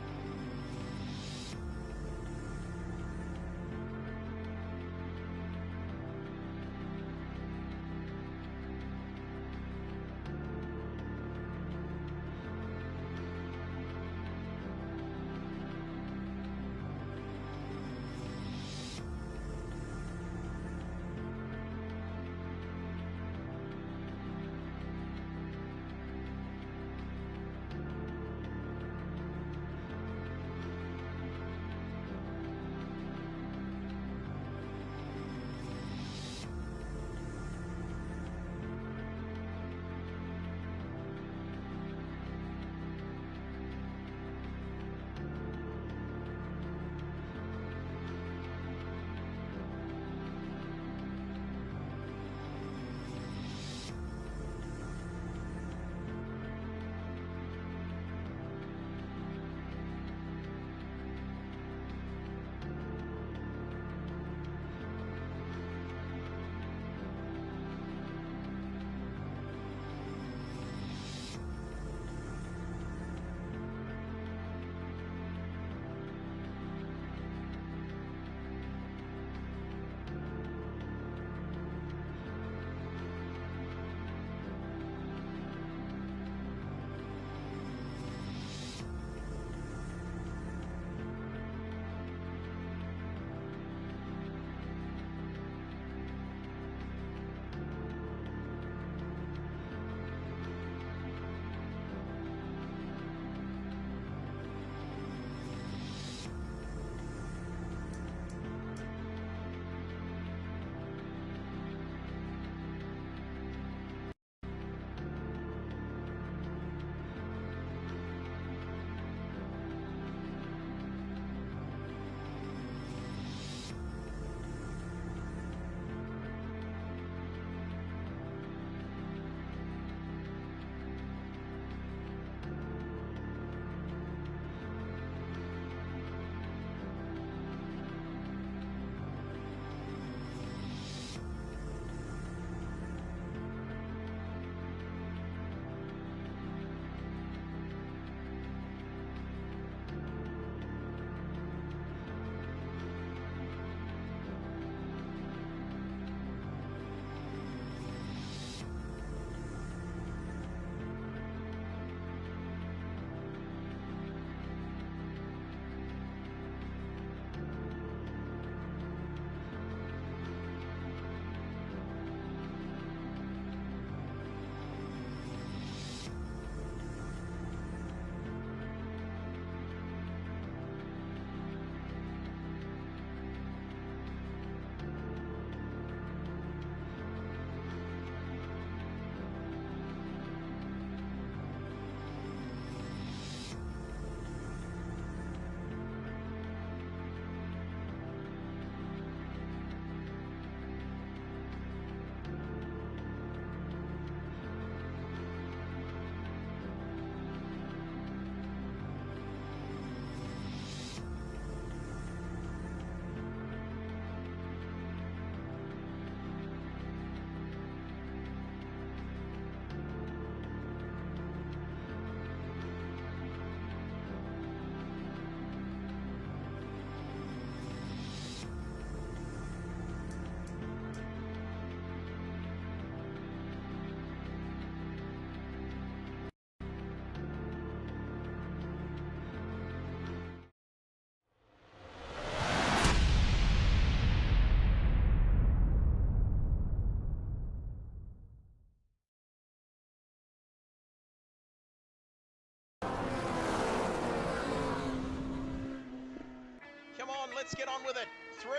S1: let's get on with it. 3,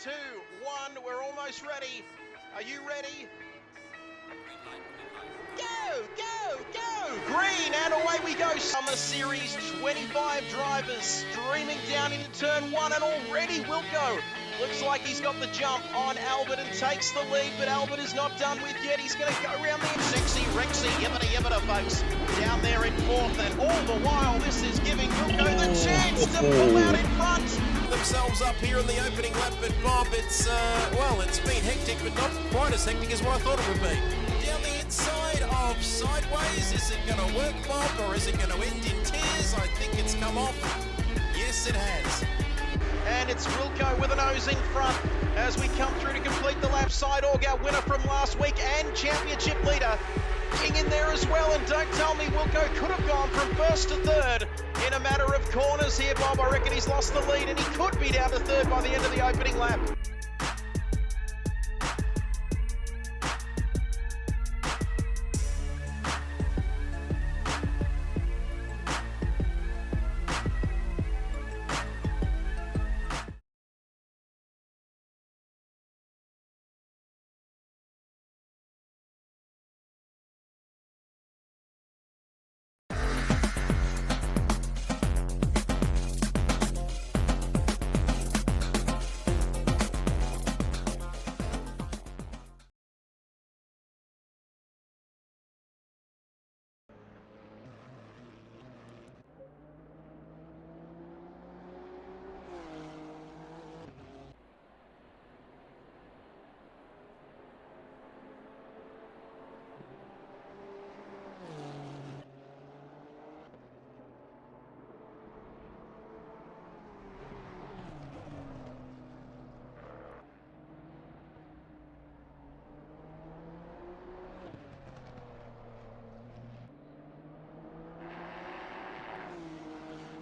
S1: 2, 1, we're almost ready. Are you ready? Go, go, go! Green, and away we go. Summer Series 25 drivers streaming down into turn 1, and already Wilco looks like he's got the jump on Albert and takes the lead, but Albert is not done with yet. He's going to go around there. Sexy Rexy, yibbida, folks, down there in 4th, and all the while this is giving Wilco the chance to pull out in front.
S2: Themselves up here in the opening lap, but Bob, it's been hectic, but not quite as hectic as what I thought it would be. Down the inside of Sideways, is it going to work, Bob, or is it going to end in tears? I think it's come off. Yes, it has.
S1: And it's Wilco with a nose in front as we come through to complete the lap. Sideorg, our winner from last week and championship leader, King in there as well. And don't tell me Wilco could have gone from 1st to 3rd in a matter of corners here, Bob. I reckon he's lost the lead and he could be down to 3rd by the end of the opening lap.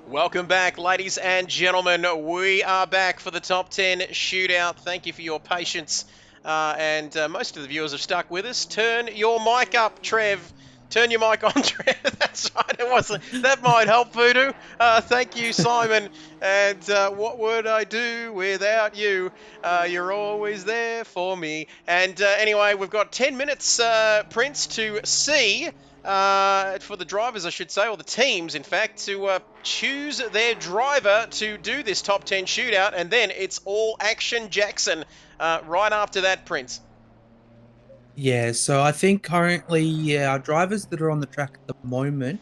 S1: Welcome back, ladies and gentlemen. We are back for the top 10 shootout. Thank you for your patience. Most of the viewers have stuck with us. Turn your mic up, Trev. Turn your mic on, Trev. That's right. It wasn't. That might help, Voodoo. Thank you, Simon. And what would I do without you? You're always there for me. And anyway, we've got 10 minutes, Prince, to see. For the drivers, I should say, or the teams, in fact, to choose their driver to do this top 10 shootout, and then it's all action Jackson right after that, Prince.
S3: Yeah, so I think currently our drivers that are on the track at the moment,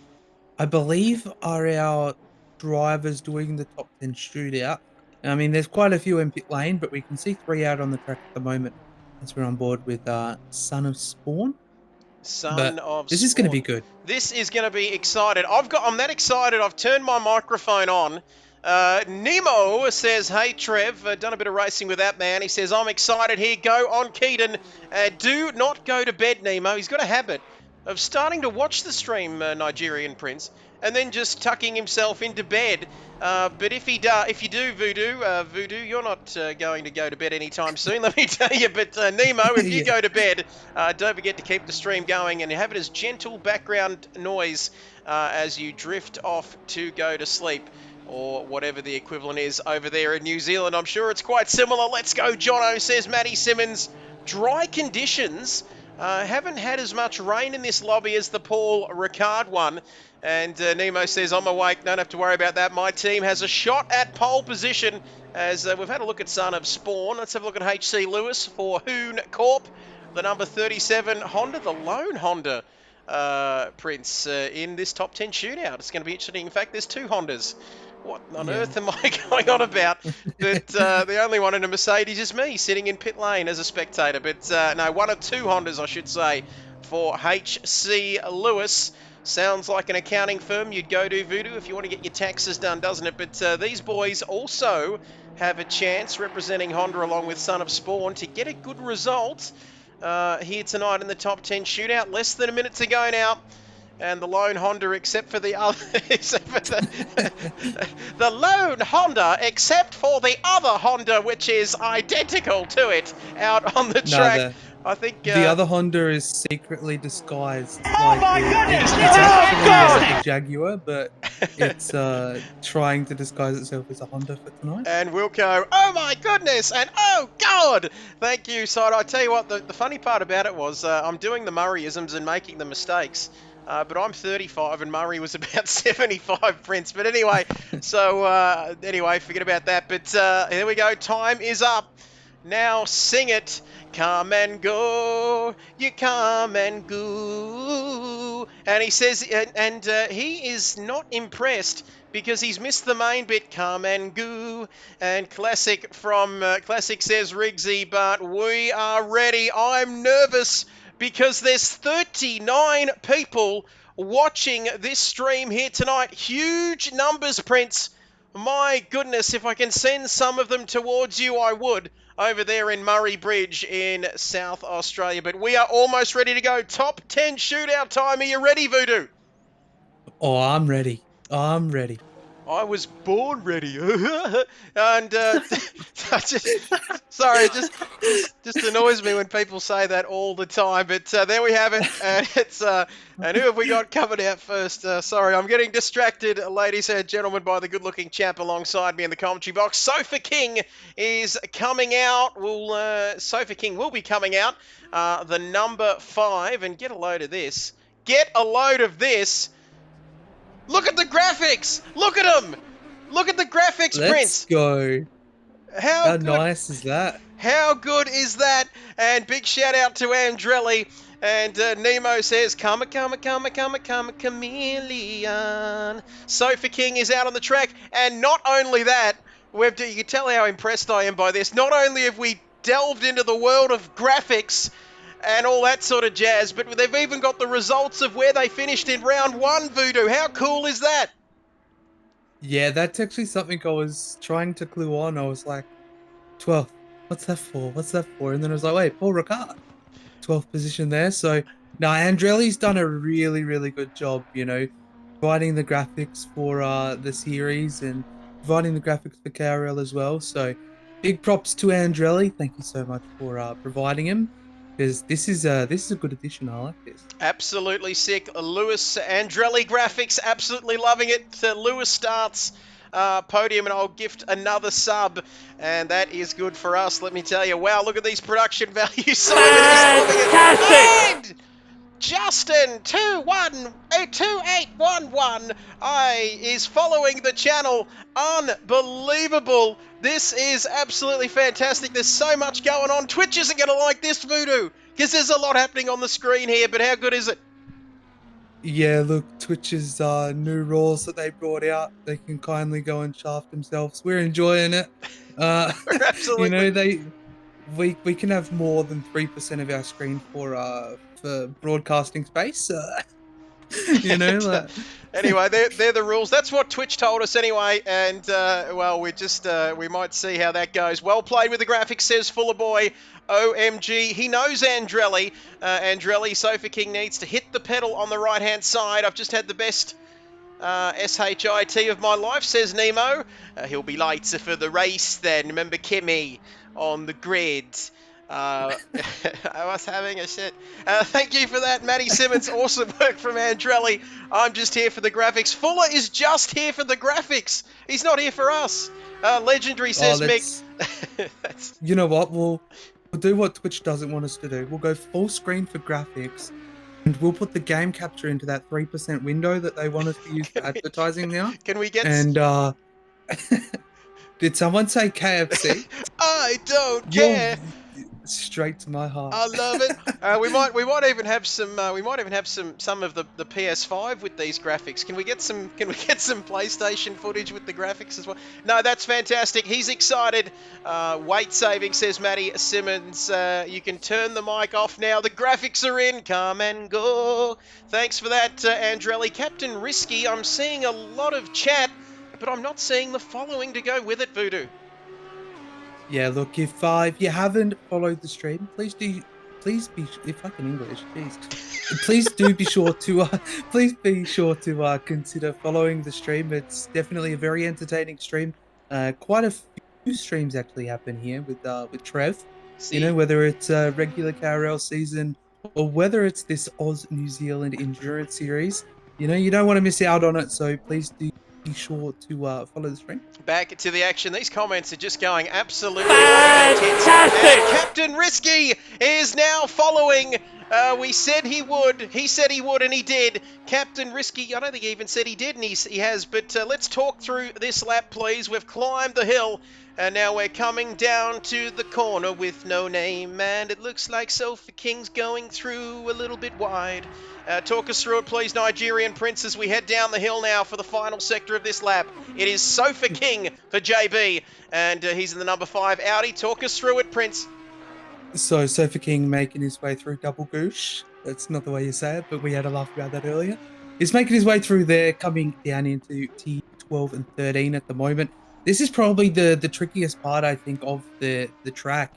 S3: I believe, are our drivers doing the top 10 shootout. I mean, there's quite a few in pit lane, but we can see 3 out on the track at the moment as we're on board with Son of Spawn. This is going to be good.
S1: This is going to be excited. I'm that excited. I've turned my microphone on. Nemo says, "Hey Trev, done a bit of racing with that man." He says, "I'm excited here. Go on, Keaton. Do not go to bed, Nemo." He's got a habit of starting to watch the stream, Nigerian Prince, and then just tucking himself into bed. But if you do, Voodoo, you're not going to go to bed anytime soon, let me tell you. But Nemo, if you go to bed, don't forget to keep the stream going and have it as gentle background noise as you drift off to go to sleep, or whatever the equivalent is over there in New Zealand. I'm sure it's quite similar. Let's go, Jono, says Matty Simmons. Dry conditions. Haven't had as much rain in this lobby as the Paul Ricard one. And Nemo says, "I'm awake, don't have to worry about that. My team has a shot at pole position." As we've had a look at Son of Spawn. Let's have a look at HC Lewis for Hoon Corp. The number 37 Honda, the lone Honda, Prince, in this top 10 shootout. It's going to be interesting. In fact, there's 2 Hondas. What on earth am I going on about? But the only one in a Mercedes is me, sitting in pit lane as a spectator. But no, 1 of 2 Hondas, I should say, for HC Lewis. Sounds like an accounting firm you'd go to, Voodoo, if you want to get your taxes done, doesn't it? But these boys also have a chance, representing Honda along with Son of Spawn, to get a good result here tonight in the top 10 shootout. Less than a minute to go now. And the lone Honda, except for the other, the lone Honda, except for the other Honda, which is identical to it, out on the track. I think
S3: The other Honda is secretly disguised.
S4: Oh my goodness!
S3: It's actually
S4: Oh,
S3: a Jaguar, but it's trying to disguise itself as a Honda for tonight.
S1: and Wilco, oh my goodness, and oh God! Thank you, Side. I tell you what, the funny part about it was I'm doing the Murrayisms and making the mistakes. But I'm 35 and Murray was about 75, Prince. But anyway, anyway, forget about that. But here we go. Time is up. Now sing it. Come and go. You come and go. And he says, and he is not impressed because he's missed the main bit. Come and go. And Classic from Classic says Riggsy, but we are ready. I'm nervous because there's 39 people watching this stream here tonight. Huge numbers, Prince. My goodness, if I can send some of them towards you, I would, over there in Murray Bridge in South Australia. But we are almost ready to go. Top 10 shootout time. Are you ready, Voodoo?
S3: Oh, I'm ready. I'm ready.
S1: I was born ready. And sorry, it just annoys me when people say that all the time. But there we have it. And it's and who have we got coming out first? Sorry, I'm getting distracted, ladies and gentlemen, by the good-looking chap alongside me in the commentary box. Sofa King is coming out. Sofa King will be coming out. The number 5, and get a load of this. Get a load of this. Look at the graphics! Look at them! Look at the graphics,
S3: Let's
S1: Prince!
S3: go.
S1: How good,
S3: nice is that?
S1: How good is that? And big shout out to Andrelli. And Nemo says, come a chameleon. Sofa King is out on the track. And not only that, you can tell how impressed I am by this. Not only have we delved into the world of graphics and all that sort of jazz, but they've even got the results of where they finished in round 1, Voodoo. How cool is that?
S3: Yeah, that's actually something I was trying to clue on. I was like, 12th, what's that for? What's that for? And then I was like, wait, Paul Ricard, 12th position there. So, no, Andrelli's done a really, really good job, providing the graphics for the series and providing the graphics for KRL as well. So, big props to Andrelli. Thank you so much for providing him. Because this is a good addition. I like this.
S1: Absolutely sick. Lewis Andrelli graphics, absolutely loving it. Lewis starts podium, and I'll gift another sub, and that is good for us. Let me tell you. Wow, look at these production values. Simon is loving it. And Justin 2811 is following the channel. Unbelievable. This is absolutely fantastic. There's so much going on. Twitch isn't going to like this, Voodoo, because there's a lot happening on the screen here, but how good is it?
S3: Yeah, look, Twitch's new rules that they brought out, they can kindly go and shaft themselves. We're enjoying it.
S1: Absolutely.
S3: We can have more than 3% of our screen for broadcasting space.
S1: Anyway, they're the rules. That's what Twitch told us anyway, and well, we might see how that goes. Well played with the graphics, says Fuller Boy. OMG, he knows Andrelli. Andrelli, Sofa King needs to hit the pedal on the right-hand side. I've just had the best SHIT of my life, says Nemo. He'll be later for the race then. Remember Kimmy on the grid. I was having a shit. Thank you for that, Matty Simmons. Awesome work from Andrelli. I'm just here for the graphics. Fuller is just here for the graphics. He's not here for us. Legendary says Mick.
S3: You know what? We'll do what Twitch doesn't want us to do. We'll go full screen for graphics, and we'll put the game capture into that 3% window that they want us to use for advertising now.
S1: Can we get...
S3: And, did someone say KFC?
S1: I don't care.
S3: Straight to my heart.
S1: I love it. We might even have some of the PS5 with these graphics. Can we get some PlayStation footage with the graphics as well? No, that's fantastic. He's excited. Weight saving, says Matty Simmons. You can turn the mic off now. The graphics are in. Come and go. Thanks for that, Andrelli. Captain Risky, I'm seeing a lot of chat, but I'm not seeing the following to go with it, Voodoo.
S3: Yeah, look, if you haven't followed the stream, please be, if I can English, please be sure to consider following the stream. It's definitely a very entertaining stream. Quite a few streams actually happen here with Trev. You know, whether it's a regular KRL season or whether it's this Oz New Zealand Endurance Series, you know, you don't want to miss out on it. So please do be sure to follow the stream.
S1: Back to the action. These comments are just going absolutely
S4: Fantastic!
S1: And Captain Risky is now following. We said he would. He said he would, and he did. Captain Risky, I don't think he even said he did, and he has. But let's talk through this lap, please. We've climbed the hill, and now we're coming down to the corner with no name, and it looks like Sofa King's going through a little bit wide. Talk us through it, please, Nigerian Prince, as we head down the hill now for the final sector of this lap. It is Sofa King for JB, and he's in the number 5 Audi. Talk us through it, Prince.
S3: So Sofa King making his way through Double Goosh. That's not the way you say it, but we had a laugh about that earlier. He's making his way through there, coming down into T12 and 13 at the moment. This is probably the trickiest part, I think, of the track.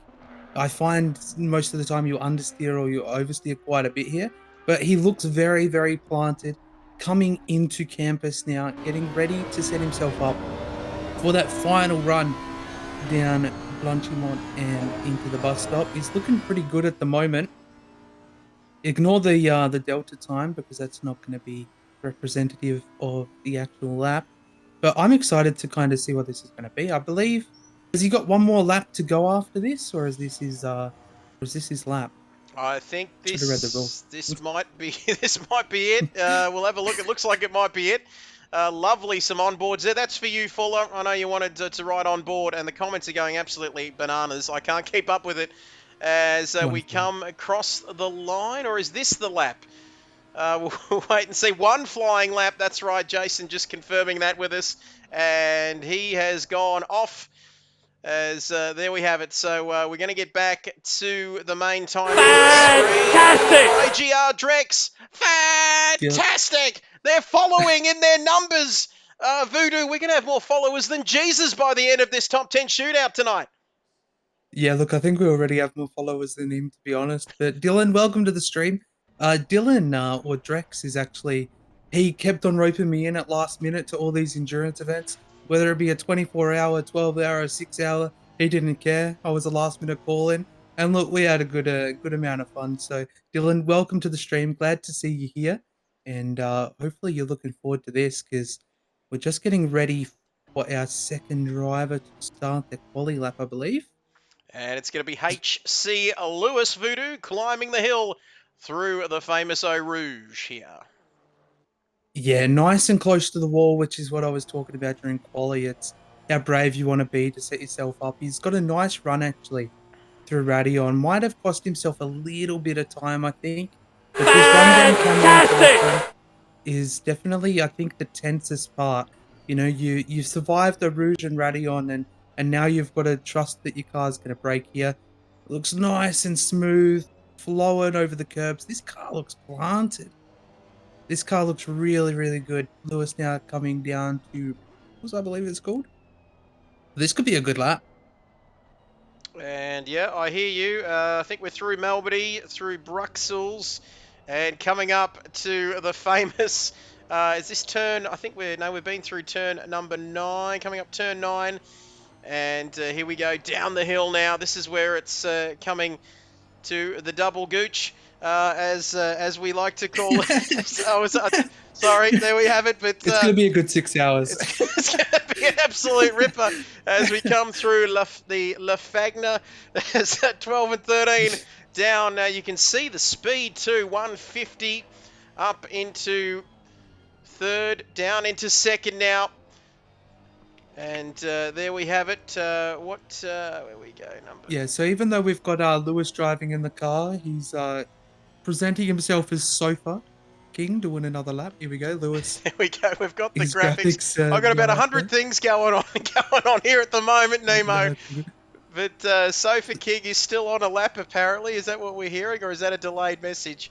S3: I find most of the time you understeer or you oversteer quite a bit here, but he looks very, very planted, coming into campus now, getting ready to set himself up for that final run down Blanchimont and into the bus stop. He's looking pretty good at the moment. Ignore the delta time because that's not going to be representative of the actual lap. But I'm excited to kind of see what this is going to be. I believe, has he got one more lap to go after this, or is this his lap?
S1: I think
S3: Should have read the rules.
S1: this might be it. We'll have a look. It looks like it might be it. Lovely, some onboards there. That's for you, Fuller. I know you wanted to ride on board, and the comments are going absolutely bananas. I can't keep up with it as we come across the line. Or is this the lap? We'll wait and see. One flying lap. That's right, Jason just confirming that with us. And he has gone off. As there we have it. So we're going to get back to the main time.
S4: Fantastic!
S1: IGR Drex. Fantastic! Yep. They're following in their numbers. Voodoo, we're going to have more followers than Jesus by the end of this top 10 shootout tonight.
S3: Yeah, look, I think we already have more followers than him, to be honest. But Dylan, welcome to the stream. Dylan, or Drex, is actually, he kept on roping me in at last minute to all these endurance events, whether it be a 24-hour, 12-hour, 6-hour, he didn't care. I was a last-minute call-in. And look, we had a good amount of fun. So, Dylan, welcome to the stream. Glad to see you here. And hopefully you're looking forward to this because we're just getting ready for our second driver to start the quali lap, I believe.
S1: And it's going to be HC Lewis Voodoo climbing the hill through the famous Eau Rouge here.
S3: Yeah, nice and close to the wall, which is what I was talking about during quali. It's how brave you want to be to set yourself up. He's got a nice run, actually, through Radion. Might have cost himself a little bit of time, I think. But this run down Cameron is definitely, I think, the tensest part. You know, you survived the Rouge and Radion, and now you've got to trust that your car's going to brake here. It looks nice and smooth, flowing over the curbs. This car looks planted. This car looks really, really good. Lewis now coming down to, what I believe it's called. This could be a good lap.
S1: And yeah, I hear you. I think we're through Melbourne, through Bruxelles, and coming up to the famous. Is this turn? I think we've been through turn number 9. Coming up turn 9, and here we go down the hill now. This is where it's coming to the double gooch. As we like to call it. Sorry, there we have it. But
S3: it's going to be a good 6 hours.
S1: It's going to be an absolute ripper as we come through the La Fagna. It's at 12 and 13 down. Now you can see the speed too. 150 up into third, down into second now. And there we have it. Where we go?
S3: Yeah, so even though we've got Lewis driving in the car, he's presenting himself as Sofa King doing another lap. Here we go, Lewis.
S1: There we go. We've got the graphics. I've got about 100 things going on here at the moment, Nemo. But Sofa King is still on a lap, apparently. Is that what we're hearing, or is that a delayed message?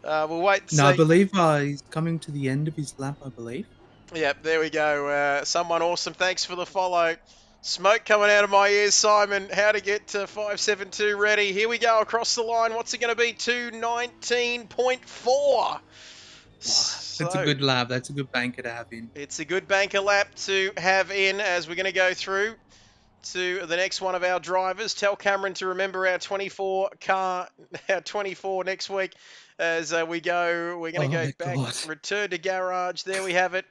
S1: We'll wait and see.
S3: No, I believe he's coming to the end of his lap, I believe.
S1: Yep, there we go. Someone awesome. Thanks for the follow. Smoke coming out of my ears, Simon. How to get to 572 ready. Here we go across the line. What's it going to be? 219.4.
S3: That's a good lap. That's a good banker to have in.
S1: It's a good banker lap to have in as we're going to go through to the next one of our drivers. Tell Cameron to remember our 24 car, our 24 next week as we go. We're going to
S3: Oh
S1: go
S3: my
S1: back,
S3: God.
S1: return to garage. There we have it.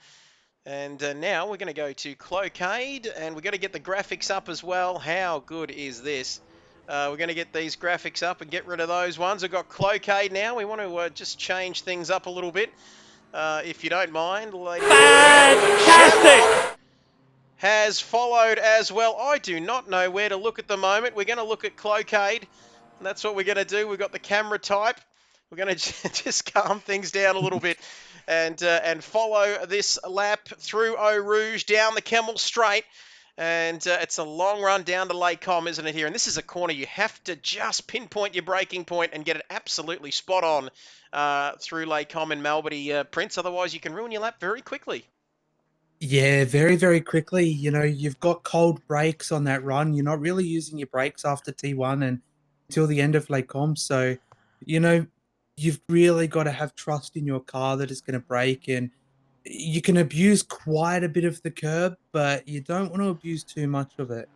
S1: And now we're going to go to Cloquet, and we're going to get the graphics up as well. How good is this? We're going to get these graphics up and get rid of those ones. We've got Cloquet now. We want to just change things up a little bit, if you don't mind, ladies and gentlemen. Shamrock has followed as well. I do not know where to look at the moment. We're going to look at Cloquet. And that's what we're going to do. We've got the camera type. We're going to just calm things down a little bit and follow this lap through Eau Rouge, down the Kemmel Straight. And it's a long run down to Lake Com, isn't it, here? And this is a corner you have to just pinpoint your braking point and get it absolutely spot on through Lake Com in Melbourne, Prince. Otherwise, you can ruin your lap very quickly.
S3: Yeah, very, very quickly. You've got cold brakes on that run. You're not really using your brakes after T1 and until the end of Lake Com. So, you know, you've really got to have trust in your car that it's going to brake. And you can abuse quite a bit of the curb, but you don't want to abuse too much of it,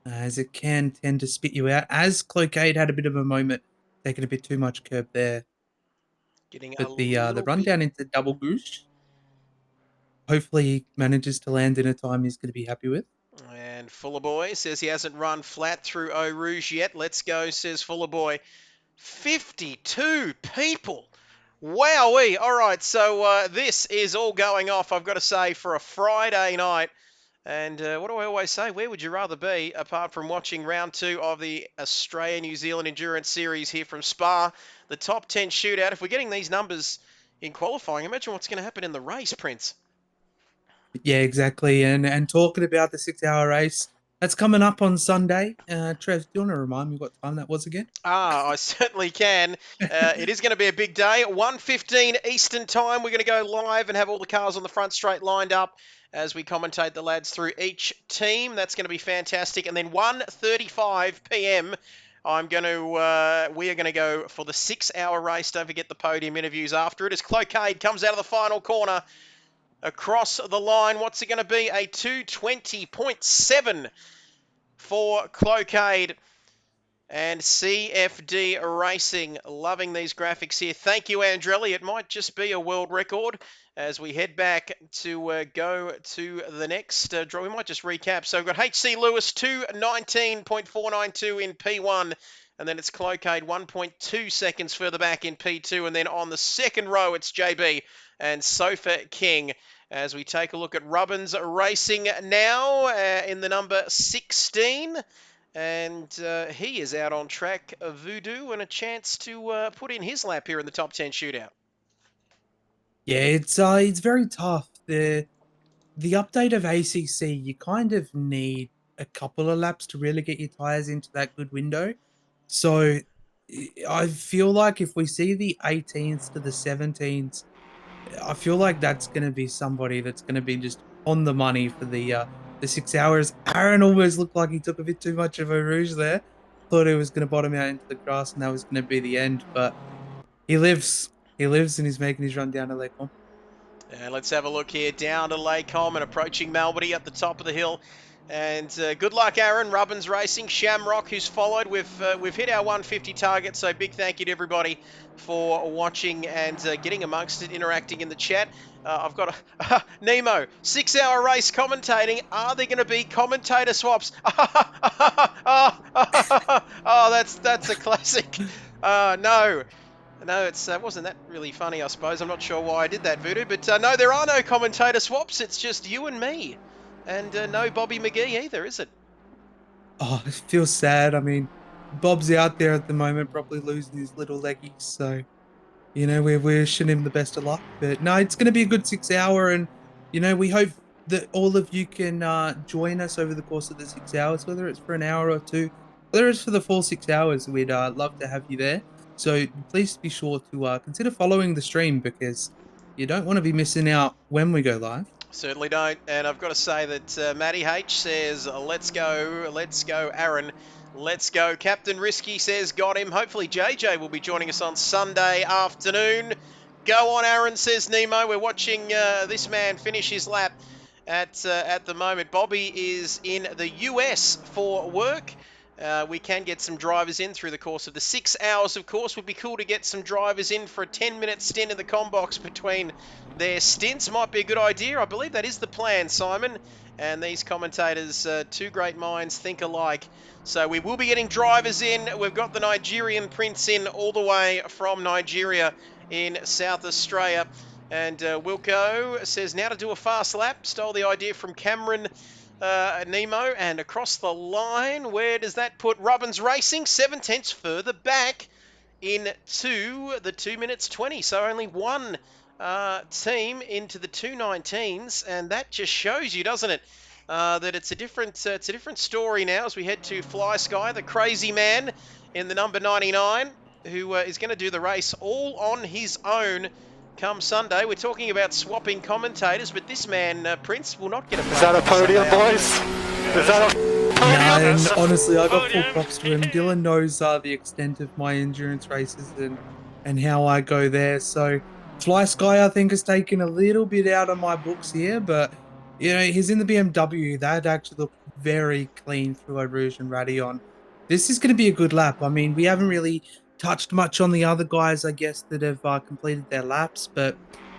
S3: as it can tend to spit you out. As Cloquet had a bit of a moment, taking a bit too much curb there.
S1: Getting a
S3: But the
S1: little
S3: run
S1: bit.
S3: down into double goose, hopefully he manages to land in a time he's going to be happy with.
S1: And Fuller Boy says he hasn't run flat through Eau Rouge yet. Let's go, says Fuller Boy. 52 people. Wowee. All right, so this is all going off, I've got to say, for a Friday night. And what do I always say? Where would you rather be apart from watching round 2 of the Australia-New Zealand Endurance Series here from Spa? The top 10 shootout. If we're getting these numbers in qualifying, imagine what's going to happen in the race, Prince.
S3: Yeah, exactly. And talking about the 6-hour race, that's coming up on Sunday. Trev, do you want to remind me what time that was again?
S1: I certainly can. It is going to be a big day. 1:15 Eastern Time. We're going to go live and have all the cars on the front straight lined up as we commentate the lads through each team. That's going to be fantastic. And then 1:35 p.m. We are going to go for the 6-hour race. Don't forget the podium interviews after it. As Cloquet comes out of the final corner across the line. What's it going to be? A 2:20.7 for Cloquet. And CFD Racing, loving these graphics here. Thank you, Andrelli. It might just be a world record as we head back to go to the next draw. We might just recap. So we've got HC Lewis, 2:19.492 in P1. And then it's Cloquet, 1.2 seconds further back in P2. And then on the second row, it's JB and Sofa King. As we take a look at Rubbins Racing now in the number 16. And he is out on track of Voodoo and a chance to put in his lap here in the top 10 shootout.
S3: Yeah, it's very tough. The update of ACC, you kind of need a couple of laps to really get your tires into that good window. So I feel like if we see the 18s to the 17s, I feel like that's going to be somebody that's going to be just on the money for the 6 hours. Aaron almost looked like he took a bit too much of a rouge there. Thought he was going to bottom out into the grass and that was going to be the end. But he lives. He lives and he's making his run down to Lake Com.
S1: And let's have a look here down to Lake Com and approaching Melbourne at the top of the hill. And good luck, Aaron. Rubbins Racing, Shamrock, who's followed. We've hit our 150 target, so big thank you to everybody for watching and getting amongst it, interacting in the chat. I've got Nemo, 6-hour race commentating. Are there going to be commentator swaps? Oh, that's a classic. No. No, it wasn't that really funny, I suppose. I'm not sure why I did that, Voodoo. But no, there are no commentator swaps. It's just you and me. And no Bobby McGee either, is it?
S3: Oh, it feels sad. I mean, Bob's out there at the moment, probably losing his little leggies. So, we're wishing him the best of luck. But no, it's going to be a good 6 hour. And, we hope that all of you can join us over the course of the 6 hours, whether it's for an hour or two, whether it's for the full 6 hours. We'd love to have you there. So please be sure to consider following the stream because you don't want to be missing out when we go live.
S1: Certainly don't. And I've got to say that Matty H says, let's go, Aaron. Let's go. Captain Risky says, got him. Hopefully JJ will be joining us on Sunday afternoon. Go on, Aaron, says Nemo. We're watching this man finish his lap at the moment. Bobby is in the US for work. We can get some drivers in through the course of the 6 hours, of course. Would be cool to get some drivers in for a 10-minute stint in the combox between their stints. Might be a good idea. I believe that is the plan, Simon. And these commentators, two great minds, think alike. So we will be getting drivers in. We've got the Nigerian Prince in all the way from Nigeria in South Australia. And Wilco says, now to do a fast lap. Stole the idea from Cameron Nemo. And across the line, where does that put Robbins Racing? 7 tenths further back into the 2 minutes 20. So only one team into the 2:19s. And that just shows you, doesn't it? That it's a different story now as we head to Fly Sky, the crazy man in the number 99, who is going to do the race all on his own come Sunday. We're talking about swapping commentators, but this man, Prince, will not get a break.
S5: Is that a podium, boys? Is that a
S3: Nah, and honestly, I got full props to him. Dylan knows the extent of my endurance races and how I go there. So Fly Sky, I think, has taken a little bit out of my books here, but you know, he's in the BMW. That actually looked very clean through Eau Rouge and Radeon. This is going to be a good lap. I mean, we haven't really touched much on the other guys, I guess, that have completed their laps, but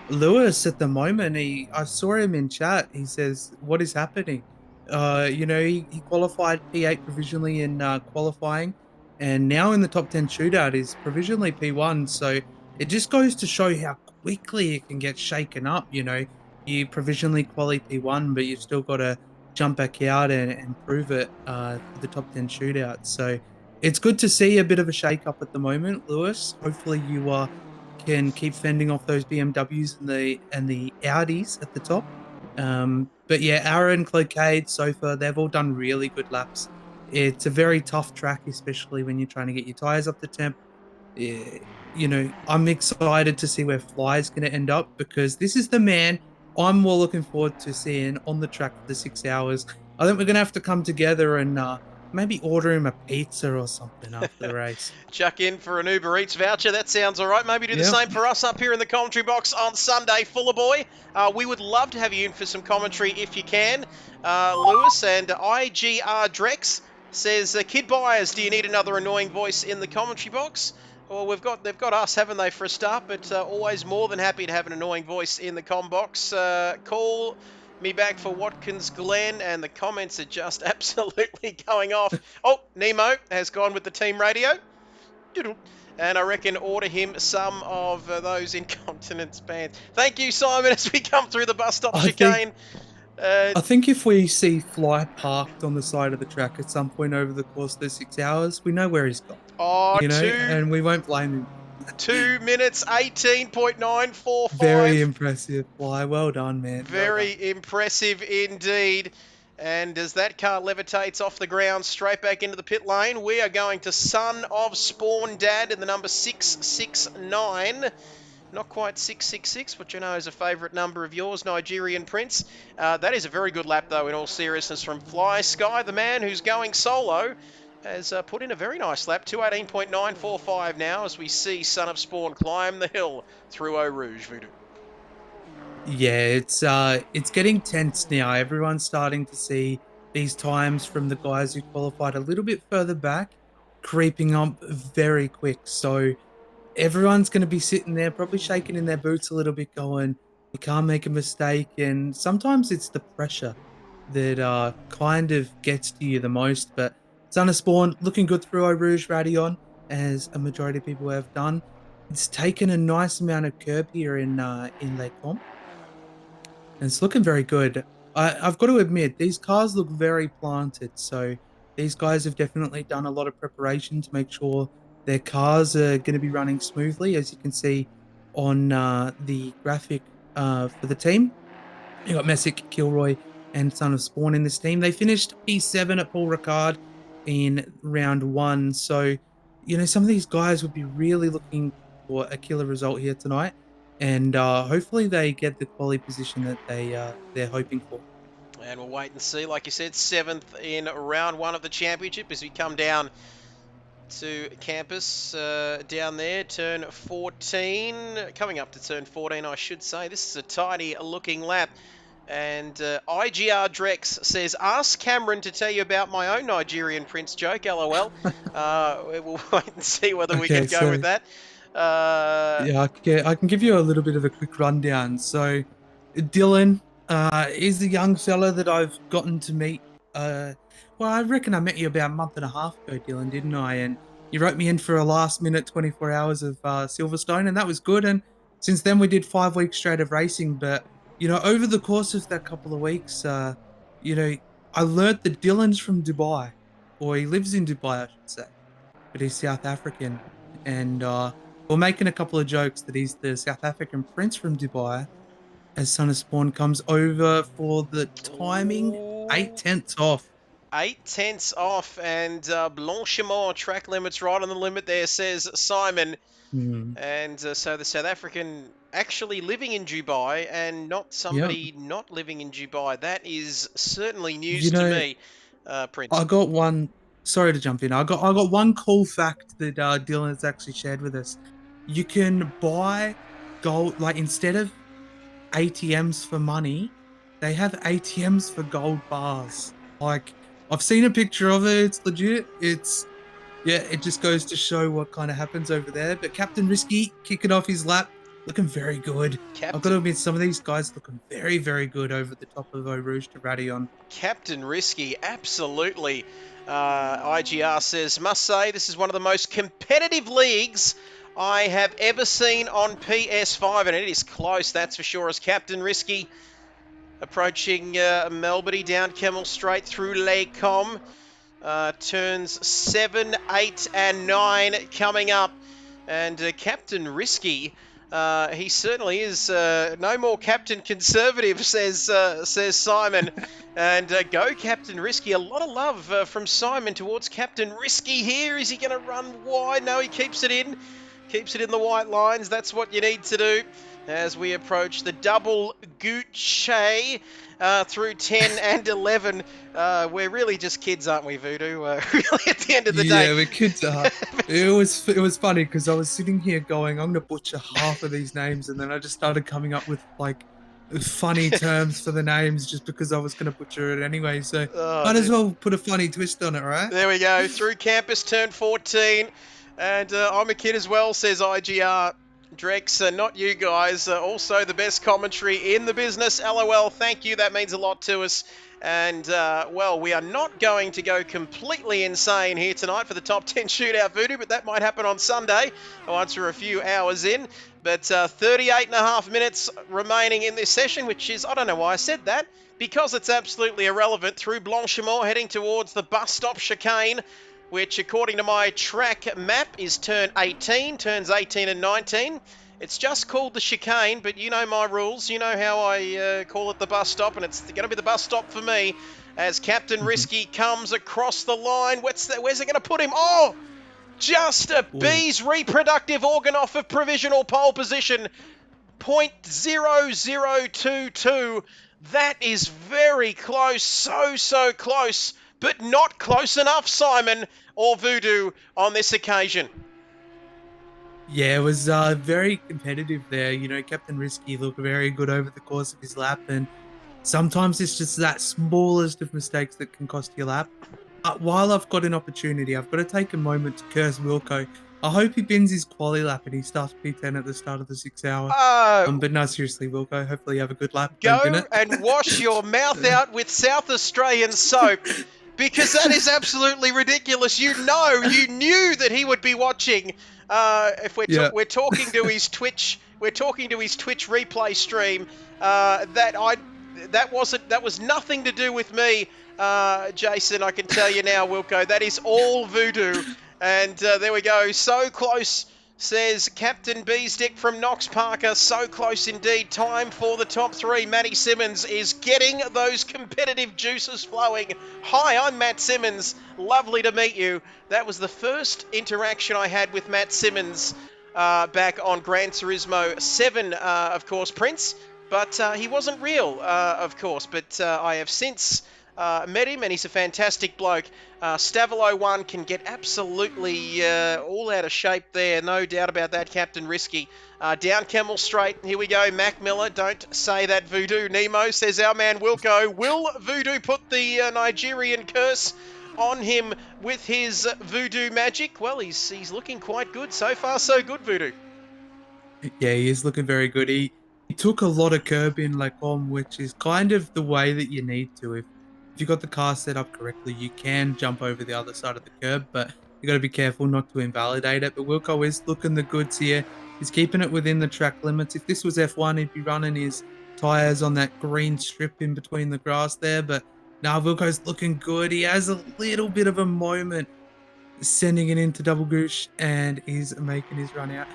S3: Lewis at the moment, I saw him in chat. He says, "What is happening?" You know, he qualified P8 provisionally in qualifying, and now in the top 10 shootout is provisionally P1. So it just goes to show how quickly it can get shaken up. You know, you provisionally quali P1, but you've still got to jump back out and prove it for the top 10 shootout. So it's good to see a bit of a shake up at the moment, Lewis. Hopefully you can keep fending off those BMWs and the Audis at the top. But yeah, Aaron, Cloquet, Sofa, they've all done really good laps. It's a very tough track, especially when you're trying to get your tires up to temp. You know, I'm excited to see where Fly's going to end up because this is the man I'm more looking forward to seeing on the track for the 6 hours. I think we're going to have to come together and maybe order him a pizza or something after the race.
S1: Chuck in for an Uber Eats voucher. That sounds all right. Maybe do the same for us up here in the commentary box on Sunday. Fuller Boy, we would love to have you in for some commentary if you can. Lewis and IGR Drex says, Kid Byers, do you need another annoying voice in the commentary box? Well, they've got us, haven't they, for a start? But always more than happy to have an annoying voice in the com box. Call me back for Watkins Glen, and the comments are just absolutely going off. Oh, Nemo has gone with the team radio. And I reckon order him some of those incontinence bands. Thank you, Simon, as we come through the bus stop chicane.
S3: I think if we see Fly parked on the side of the track at some point over the course of the 6 hours, we know where he's gone.
S1: Oh,
S3: you know, and we won't blame him.
S1: 2 minutes 18.945.
S3: Very impressive, Fly. Well done, man.
S1: Very impressive indeed. And as that car levitates off the ground straight back into the pit lane, we are going to Son of Spawn Dad in the number 669. Not quite 666, which I know is a favourite number of yours, Nigerian Prince. That is a very good lap, though, in all seriousness, from Fly Sky. The man who's going solo has put in a very nice lap, 2:18.945 now, as we see Son of Spawn climb the hill through Eau Rouge. Voodoo.
S3: Yeah, it's getting tense now. Everyone's starting to see these times from the guys who qualified a little bit further back creeping up very quick. So everyone's going to be sitting there probably shaking in their boots a little bit going, you can't make a mistake. And sometimes it's the pressure that kind of gets to you the most. But Son of Spawn looking good through Eau Rouge Radeon, as a majority of people have done. It's taken a nice amount of curb here in Les Comps. And it's looking very good. I've got to admit, these cars look very planted. So these guys have definitely done a lot of preparation to make sure their cars are going to be running smoothly. As you can see on the graphic for the team, you got Messick, Kilroy, and Son of Spawn in this team. They finished P7 at Paul Ricard in round 1. So, you know, some of these guys would be really looking for a killer result here tonight. And hopefully they get the quality position that they're hoping for.
S1: And we'll wait and see. Like you said, 7th in round 1 of the championship as we come down to campus down there. Turn 14. Coming up to turn 14, I should say. This is a tidy looking lap. And IGR Drex says, ask Cameron to tell you about my own Nigerian prince joke, LOL. We'll wait and see whether we
S3: Okay,
S1: can go with
S3: so
S1: that.
S3: yeah, I can give you a little bit of a quick rundown. So, Dylan is the young fella that I've gotten to meet. Well, I reckon I met you about a month and a half ago, Dylan, didn't I? And you wrote me in for a last minute 24 hours of Silverstone, and that was good. And since then, we did 5 weeks straight of racing. But, over the course of that couple of weeks, you know, I learnt that Dylan's from Dubai, or he lives in Dubai, I should say, but he's South African. And we're making a couple of jokes that he's the South African prince from Dubai, as Son of Spawn comes over for the timing 8/10 off.
S1: 8/10 off, and Blanchimont track limits right on the limit there, says Simon.
S3: Hmm.
S1: And so the South African actually living in Dubai and not
S3: Yep.
S1: somebody not living in Dubai. That is certainly
S3: You
S1: news to
S3: know,
S1: me, Prince.
S3: I got one. Sorry to jump in. I got one cool fact that Dylan has actually shared with us. You can buy gold, like instead of ATMs for money, they have ATMs for gold bars. Like, I've seen a picture of it. It's legit. Yeah, it just goes to show what kind of happens over there. But Captain Risky kicking off his lap, looking very good. I've got to admit, some of these guys looking very, very good over the top of Eau Rouge to Radillon.
S1: Captain Risky, absolutely. IGR says, must say this is one of the most competitive leagues I have ever seen on PS5, and it is close, that's for sure, as Captain Risky approaching Melbourne down Kemmel Straight through Les Combes. Turns 7, 8, and 9 coming up. And Captain Risky, he certainly is no more Captain Conservative, says Simon. And go Captain Risky. A lot of love from Simon towards Captain Risky here. Is he going to run wide? No, he keeps it in. Keeps it in the white lines. That's what you need to do as we approach the double Gucci through 10 and 11. We're really just kids, aren't we, Voodoo? Really, at the end of the day.
S3: Yeah, we could. It was funny because I was sitting here going, I'm gonna butcher half of these names, and then I just started coming up with like funny terms for the names just because I was gonna butcher it anyway. So might as well put a funny twist on it, right?
S1: There we go. Through campus, turn 14. And I'm a kid as well, says IGR. Drex, not you guys. Also the best commentary in the business. LOL, thank you. That means a lot to us. And, well, we are not going to go completely insane here tonight for the top 10 shootout Voodoo, but that might happen on Sunday once we're a few hours in. But 38 and a half minutes remaining in this session, which is, I don't know why I said that, because it's absolutely irrelevant. Through Blanchimont, heading towards the bus stop chicane, which according to my track map is turn 18, turns 18 and 19. It's just called the chicane, but you know my rules. You know how I call it the bus stop, and it's going to be the bus stop for me as Captain Risky comes across the line. Where's it going to put him? Oh, just a bee's reproductive organ off of provisional pole position. 0.0022. That is very close, so close, but not close enough, Simon or Voodoo, on this occasion.
S3: Yeah, it was very competitive there. Captain Risky looked very good over the course of his lap, and sometimes it's just that smallest of mistakes that can cost you a lap. While I've got an opportunity, I've got to take a moment to curse Wilco. I hope he bins his quali lap and he starts P10 at the start of the 6 hour. But no, seriously, Wilco, hopefully you have a good lap.
S1: Go and wash your mouth out with South Australian soap, because that is absolutely ridiculous. You knew that he would be watching. If we're talking to his Twitch, replay stream. That was nothing to do with me, Jason. I can tell you now, Wilco. That is all Voodoo. And there we go. So close, says Captain Beesdick from Knox Parker. So close indeed. Time for the top three. Matty Simmons is getting those competitive juices flowing. Hi, I'm Matt Simmons. Lovely to meet you. That was the first interaction I had with Matt Simmons back on Gran Turismo 7, of course, Prince. But he wasn't real, of course. But I have since met him, and he's a fantastic bloke. Stavilo 1 can get absolutely all out of shape there, no doubt about that, Captain Risky. Down Kemmel Straight, here we go, Mac Miller, don't say that, Voodoo. Nemo says our man Wilco. Will Voodoo put the Nigerian curse on him with his voodoo magic? Well, he's looking quite good. So far, so good, Voodoo.
S3: Yeah, he is looking very good. He took a lot of curb in Lacombe, which is kind of the way that you need to. If you got the car set up correctly, you can jump over the other side of the curb, but you got to be careful not to invalidate it. But Wilco is looking the goods here. He's keeping it within the track limits. If this was F1, he'd be running his tires on that green strip in between the grass there. But now Wilco's looking good. He has a little bit of a moment sending it into double goosh, and he's making his run out.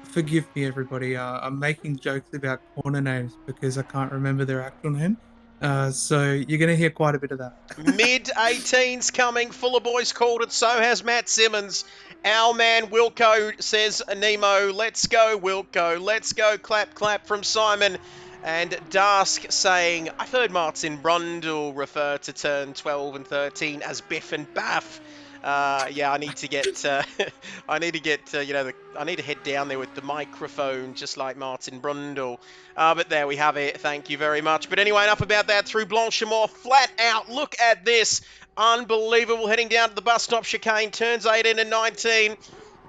S3: Forgive me, everybody. I'm making jokes about corner names because I can't remember their actual name. So you're going to hear quite a bit of that.
S1: Mid-18s coming. Fuller Boys called it. So has Matt Simmons. Our man Wilco says, Nemo, let's go, Wilco. Let's go. Clap, clap from Simon. And Dask saying, I've heard Martin Brundle refer to turn 12 and 13 as Biff and Baff. Yeah, I need to get, I need to head down there with the microphone, just like Martin Brundle. But there we have it. Thank you very much. But anyway, enough about that. Through Blanchimont, flat out. Look at this. Unbelievable. Heading down to the bus stop chicane. Turns 18 and 19.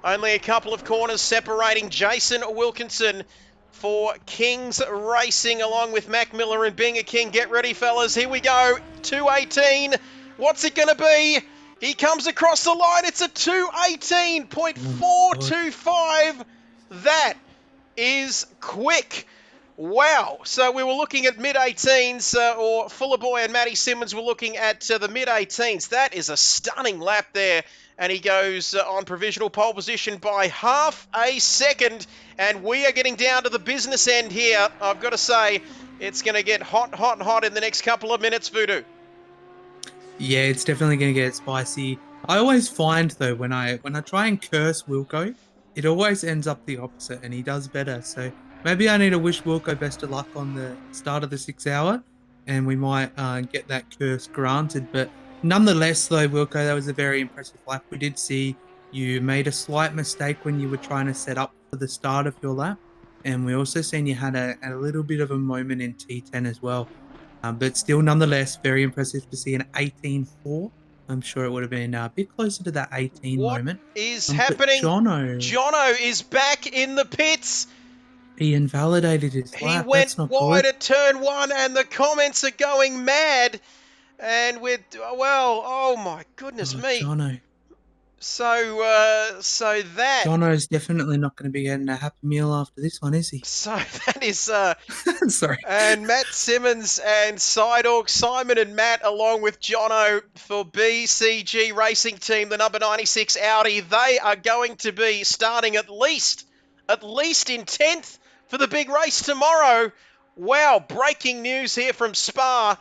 S1: Only a couple of corners separating Jason Wilkinson for Kings Racing, along with Mac Miller and Being a King. Get ready, fellas. Here we go. 2:18. What's it going to be? He comes across the line. It's a 2:18.425. That is quick. Wow. So we were looking at mid-18s, or Fullerboy and Matty Simmons were looking at the mid-18s. That is a stunning lap there. And he goes on provisional pole position by half a second. And we are getting down to the business end here. I've got to say, it's going to get hot, hot, hot in the next couple of minutes, Voodoo.
S3: Yeah, it's definitely going to get spicy. I always find, though, when I try and curse Wilco, it always ends up the opposite, and he does better. So maybe I need to wish Wilco best of luck on the start of the 6 hour, and we might get that curse granted. But nonetheless, though, Wilco, that was a very impressive lap. We did see you made a slight mistake when you were trying to set up for the start of your lap, and we also seen you had a little bit of a moment in T10 as well. But still, nonetheless, very impressive to see an 18.4. I'm sure it would have been a bit closer to that 18 moment.
S1: What is happening? Jono is back in the pits.
S3: He invalidated his lap.
S1: He went wide at turn 1, and the comments are going mad. And with, well, oh my goodness me.
S3: Jono.
S1: So that...
S3: Jono's definitely not going to be getting a Happy Meal after this one, is he?
S1: So that is...
S3: Sorry.
S1: And Matt Simmons and Sidorg, Simon and Matt, along with Jono for BCG Racing Team, the number 96 Audi. They are going to be starting at least in 10th for the big race tomorrow. Wow, breaking news here from Spa.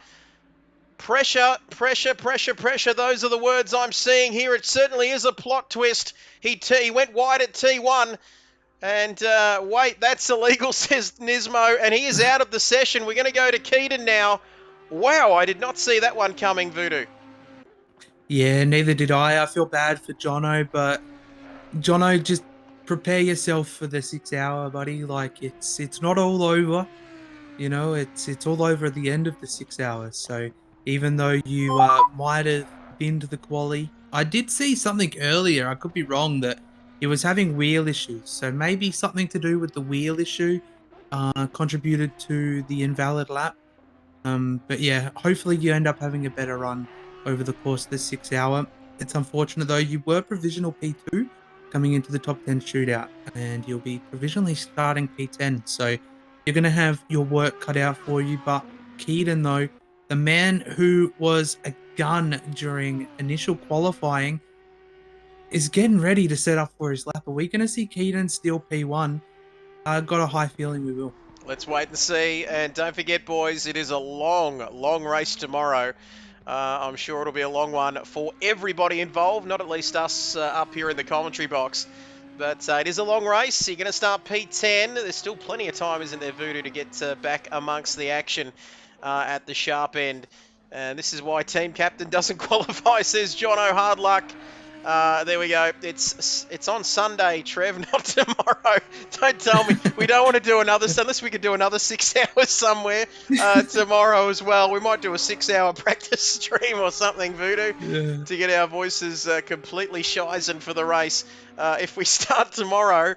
S1: Pressure, pressure, pressure, pressure. Those are the words I'm seeing here. It certainly is a plot twist. He went wide at T1. And wait, that's illegal, says Nismo. And he is out of the session. We're going to go to Keaton now. Wow, I did not see that one coming, Voodoo.
S3: Yeah, neither did I. I feel bad for Jono, but Jono, just prepare yourself for the 6 hour, buddy. Like, it's not all over. You know, it's all over at the end of the 6 hours. So even though you might have been to the quali, I did see something earlier, I could be wrong, that he was having wheel issues. So maybe something to do with the wheel issue contributed to the invalid lap. But yeah, hopefully you end up having a better run over the course of the 6 hour. It's unfortunate though, you were provisional P2 coming into the top 10 shootout, and you'll be provisionally starting P10. So you're going to have your work cut out for you. But Keaton though, the man who was a gun during initial qualifying, is getting ready to set up for his lap. Are we going to see Keaton steal P1? I've got a high feeling we will.
S1: Let's wait and see. And don't forget, boys, it is a long, long race tomorrow. I'm sure it'll be a long one for everybody involved, not at least us up here in the commentary box. But it is a long race. You're going to start P10. There's still plenty of time, isn't there, Voodoo, to get back amongst the action at the sharp end. And this is why team captain doesn't qualify, says Jono. Hard luck. There we go. It's on Sunday, Trev, not tomorrow. Don't tell me. We don't want to do another, unless we could do another 6 hours somewhere tomorrow as well. We might do a 6-hour practice stream or something, Voodoo, to get our voices completely shizened for the race. If we start tomorrow,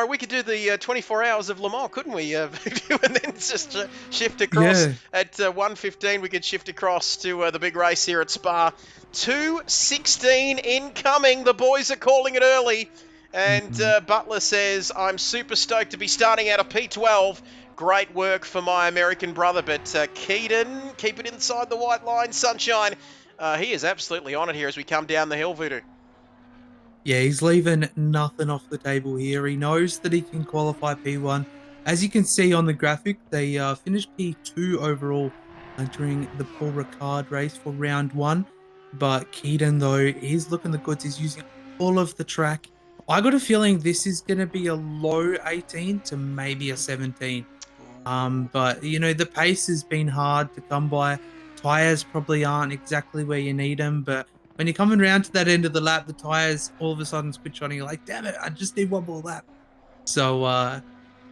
S1: we could do the 24 hours of Le Mans, couldn't we, Voodoo? And then just shift across at 1:15. We could shift across to the big race here at Spa. 2:16 incoming. The boys are calling it early. And Butler says, I'm super stoked to be starting out a P12. Great work for my American brother. But Keaton, keep it inside the white line, sunshine. He is absolutely on it here as we come down the hill, Voodoo.
S3: Yeah, he's leaving nothing off the table here. He knows that he can qualify P1. As you can see on the graphic, they finished P2 overall during the Paul Ricard race for round 1. But Keaton, though, he's looking the goods. He's using all of the track. I got a feeling this is going to be a low 18 to maybe a 17. But, you know, the pace has been hard to come by. Tires probably aren't exactly where you need them, but when you're coming around to that end of the lap, the tires all of a sudden switch on and you're like, damn it, I just need one more lap. So,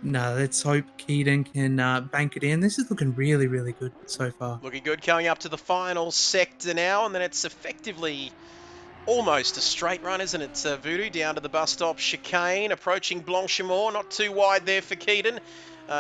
S3: no, let's hope Keaton can bank it in. This is looking really, really good so far.
S1: Looking good coming up to the final sector now, and then it's effectively almost a straight run, isn't it, Voodoo? Down to the bus stop chicane, approaching Blanchimont, not too wide there for Keaton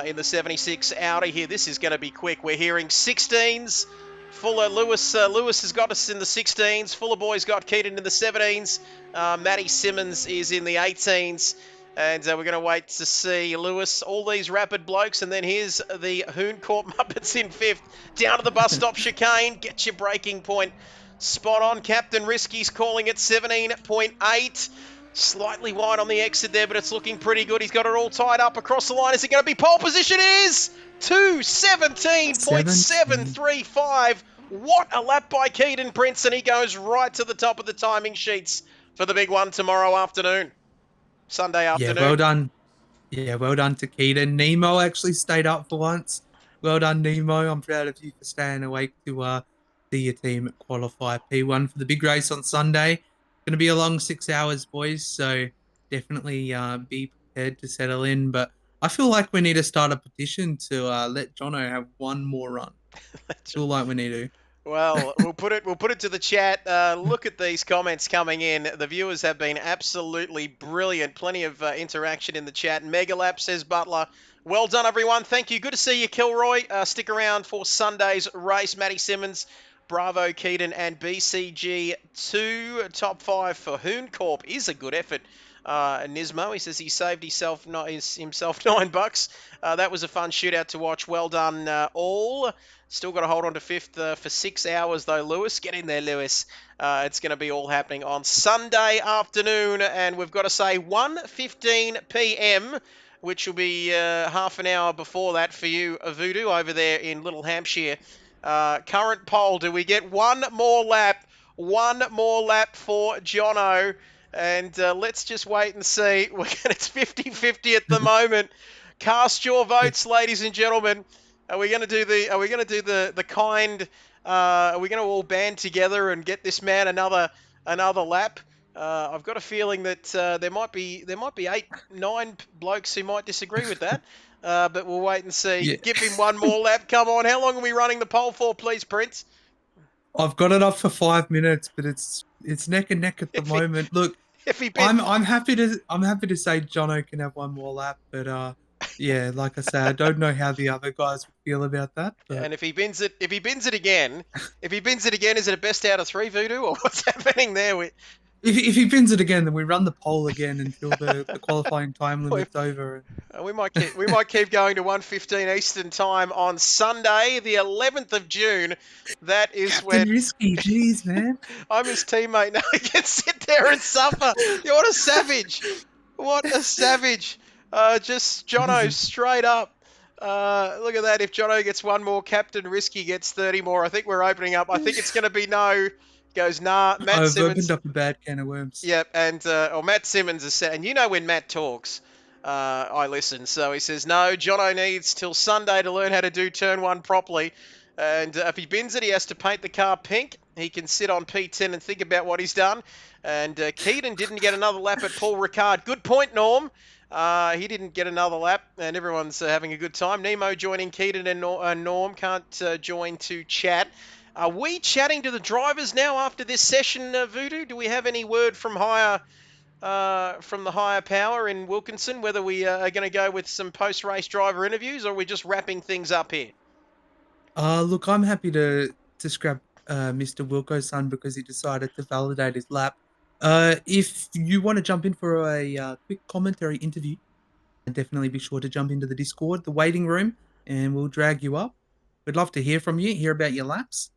S1: in the 76 Audi here. This is going to be quick. We're hearing 16s. Fuller, Lewis has got us in the 16s. Fuller Boy's got Keaton in the 17s. Matty Simmons is in the 18s. And we're going to wait to see Lewis, all these rapid blokes. And then here's the Hooncorp Muppets in 5th. Down to the bus stop chicane. Get your braking point spot on. Captain Risky's calling it 17.8. Slightly wide on the exit there, but it's looking pretty good. He's got it all tied up across the line. Is it going to be pole position? It is! 2:17.735. What a lap by Keaton Prince, and he goes right to the top of the timing sheets for the big one tomorrow afternoon. Sunday afternoon.
S3: Yeah, well done. Yeah, well done to Keaton. Nemo actually stayed up for once. Well done, Nemo. I'm proud of you for staying awake to see your team qualify P1 for the big race on Sunday. Going to be a long 6 hours, boys, so definitely be prepared to settle in. But I feel like we need to start a petition to let Jono have one more run. I feel like we need to.
S1: Well, we'll put it to the chat. Look at these comments coming in. The viewers have been absolutely brilliant. Plenty of interaction in the chat. Megalap says Butler. Well done, everyone. Thank you. Good to see you, Kilroy. Stick around for Sunday's race. Matty Simmons, Bravo, Keaton, and BCG2. Top 5 for Hooncorp is a good effort. Nismo, he says he saved himself $9. That was a fun shootout to watch. Well done, all. Still got to hold on to 5th for 6 hours, though, Lewis. Get in there, Lewis. It's going to be all happening on Sunday afternoon, and we've got to say 1:15 p.m., which will be half an hour before that for you, Voodoo, over there in Little Hampshire. Current poll, do we get one more lap? One more lap for Jono. And let's just wait and see. It's 50-50 at the moment. Cast your votes, ladies and gentlemen. Are we going to do the kind? Are we going to all band together and get this man another lap? I've got a feeling that there might be 8-9 blokes who might disagree with that. But we'll wait and see.
S3: Yeah.
S1: Give him one more lap. Come on. How long are we running the poll for, please, Prince?
S3: I've got it up for 5 minutes, but it's neck and neck at the moment. Look, I'm happy to say Jono can have one more lap, but yeah, like I say, I don't know how the other guys would feel about that. But...
S1: And if he bins it again, is it a best out of 3, Voodoo, or what's happening there?
S3: If he bins it again, then we run the poll again until the qualifying time limit's over.
S1: We might keep going to 1:15 Eastern time on Sunday, the 11th of June. That is
S3: Captain
S1: when
S3: Risky, jeez, man.
S1: I'm his teammate now. He can sit there and suffer. What a savage! What a savage! Just Jono straight up. Look at that. If Jono gets one more, Captain Risky gets 30 more. I think we're opening up. I think it's going to be no. Goes, nah, Matt
S3: I've
S1: Simmons.
S3: opened up a bad can of worms.
S1: Yep, and Matt Simmons has said, and you know when Matt talks, I listen. So he says, no, Jono needs till Sunday to learn how to do turn 1 properly. And if he bins it, he has to paint the car pink. He can sit on P10 and think about what he's done. And Keaton didn't get another lap at Paul Ricard. Good point, Norm. He didn't get another lap, and everyone's having a good time. Nemo joining Keaton and Norm can't join to chat. Are we chatting to the drivers now after this session, Voodoo? Do we have any word from the higher power in Wilkinson, whether we are going to go with some post-race driver interviews, or are we just wrapping things up here?
S3: Look, I'm happy to scrap Mr. Wilco's son because he decided to validate his lap. If you want to jump in for a quick commentary interview, definitely be sure to jump into the Discord, the waiting room, and we'll drag you up. We'd love to hear from you, hear about your laps.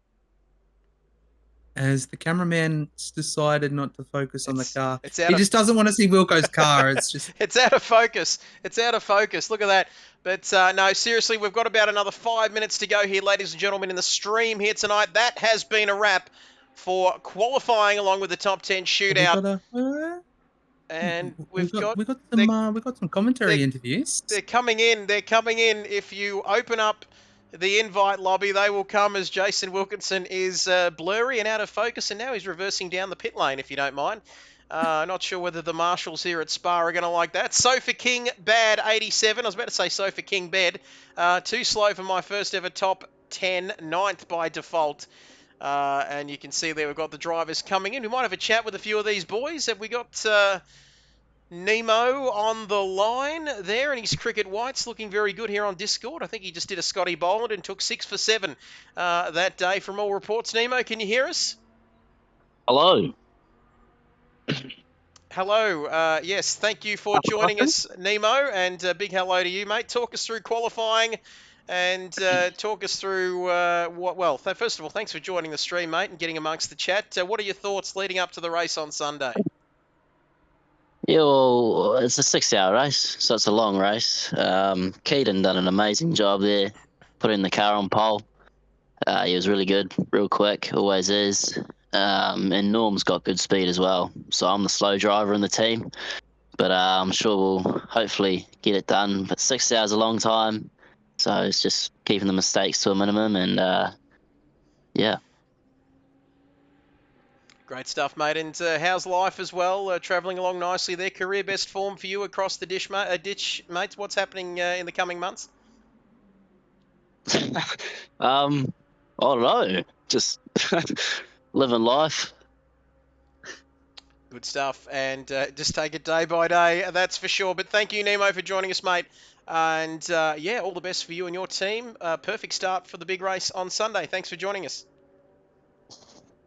S3: As the cameraman decided not to focus on the car. He just doesn't want to see Wilco's car. It's just...
S1: It's out of focus. It's out of focus. Look at that. But no, seriously, we've got about another 5 minutes to go here, ladies and gentlemen, in the stream here tonight. That has been a wrap for qualifying along with the top 10 shootout. And we've got
S3: some commentary interviews.
S1: They're coming in. They're coming in. If you open up the invite lobby, they will come as Jason Wilkinson is blurry and out of focus, and now he's reversing down the pit lane, if you don't mind. Not sure whether the marshals here at Spa are going to like that. Sofa King Bad 87. I was about to say Sofa King Bed. Too slow for my first ever top 10, 9th by default. And you can see there we've got the drivers coming in. We might have a chat with a few of these boys. Have we got Nemo on the line there, and his cricket whites looking very good here on Discord. I think he just did a Scotty Boland and took 6 for 7 that day from all reports. Nemo, can you hear us?
S6: Hello.
S1: Hello. Yes, thank you for joining us, Nemo, and big hello to you, mate. Talk us through qualifying and talk us through first of all, thanks for joining the stream, mate, and getting amongst the chat. What are your thoughts leading up to the race on Sunday?
S6: Yeah, well, it's a 6-hour race, so it's a long race. Keaton done an amazing job there, putting the car on pole. He was really good, real quick, always is. And Norm's got good speed as well. So I'm the slow driver in the team, but I'm sure we'll hopefully get it done. But 6 hours is a long time, so it's just keeping the mistakes to a minimum, and yeah.
S1: Great stuff, mate. And how's life as well? Travelling along nicely there. Career best form for you across the ditch, mates. What's happening in the coming months?
S6: I don't know. Just living life.
S1: Good stuff. And just take it day by day, that's for sure. But thank you, Nemo, for joining us, mate. And yeah, all the best for you and your team. Perfect start for the big race on Sunday. Thanks for joining us.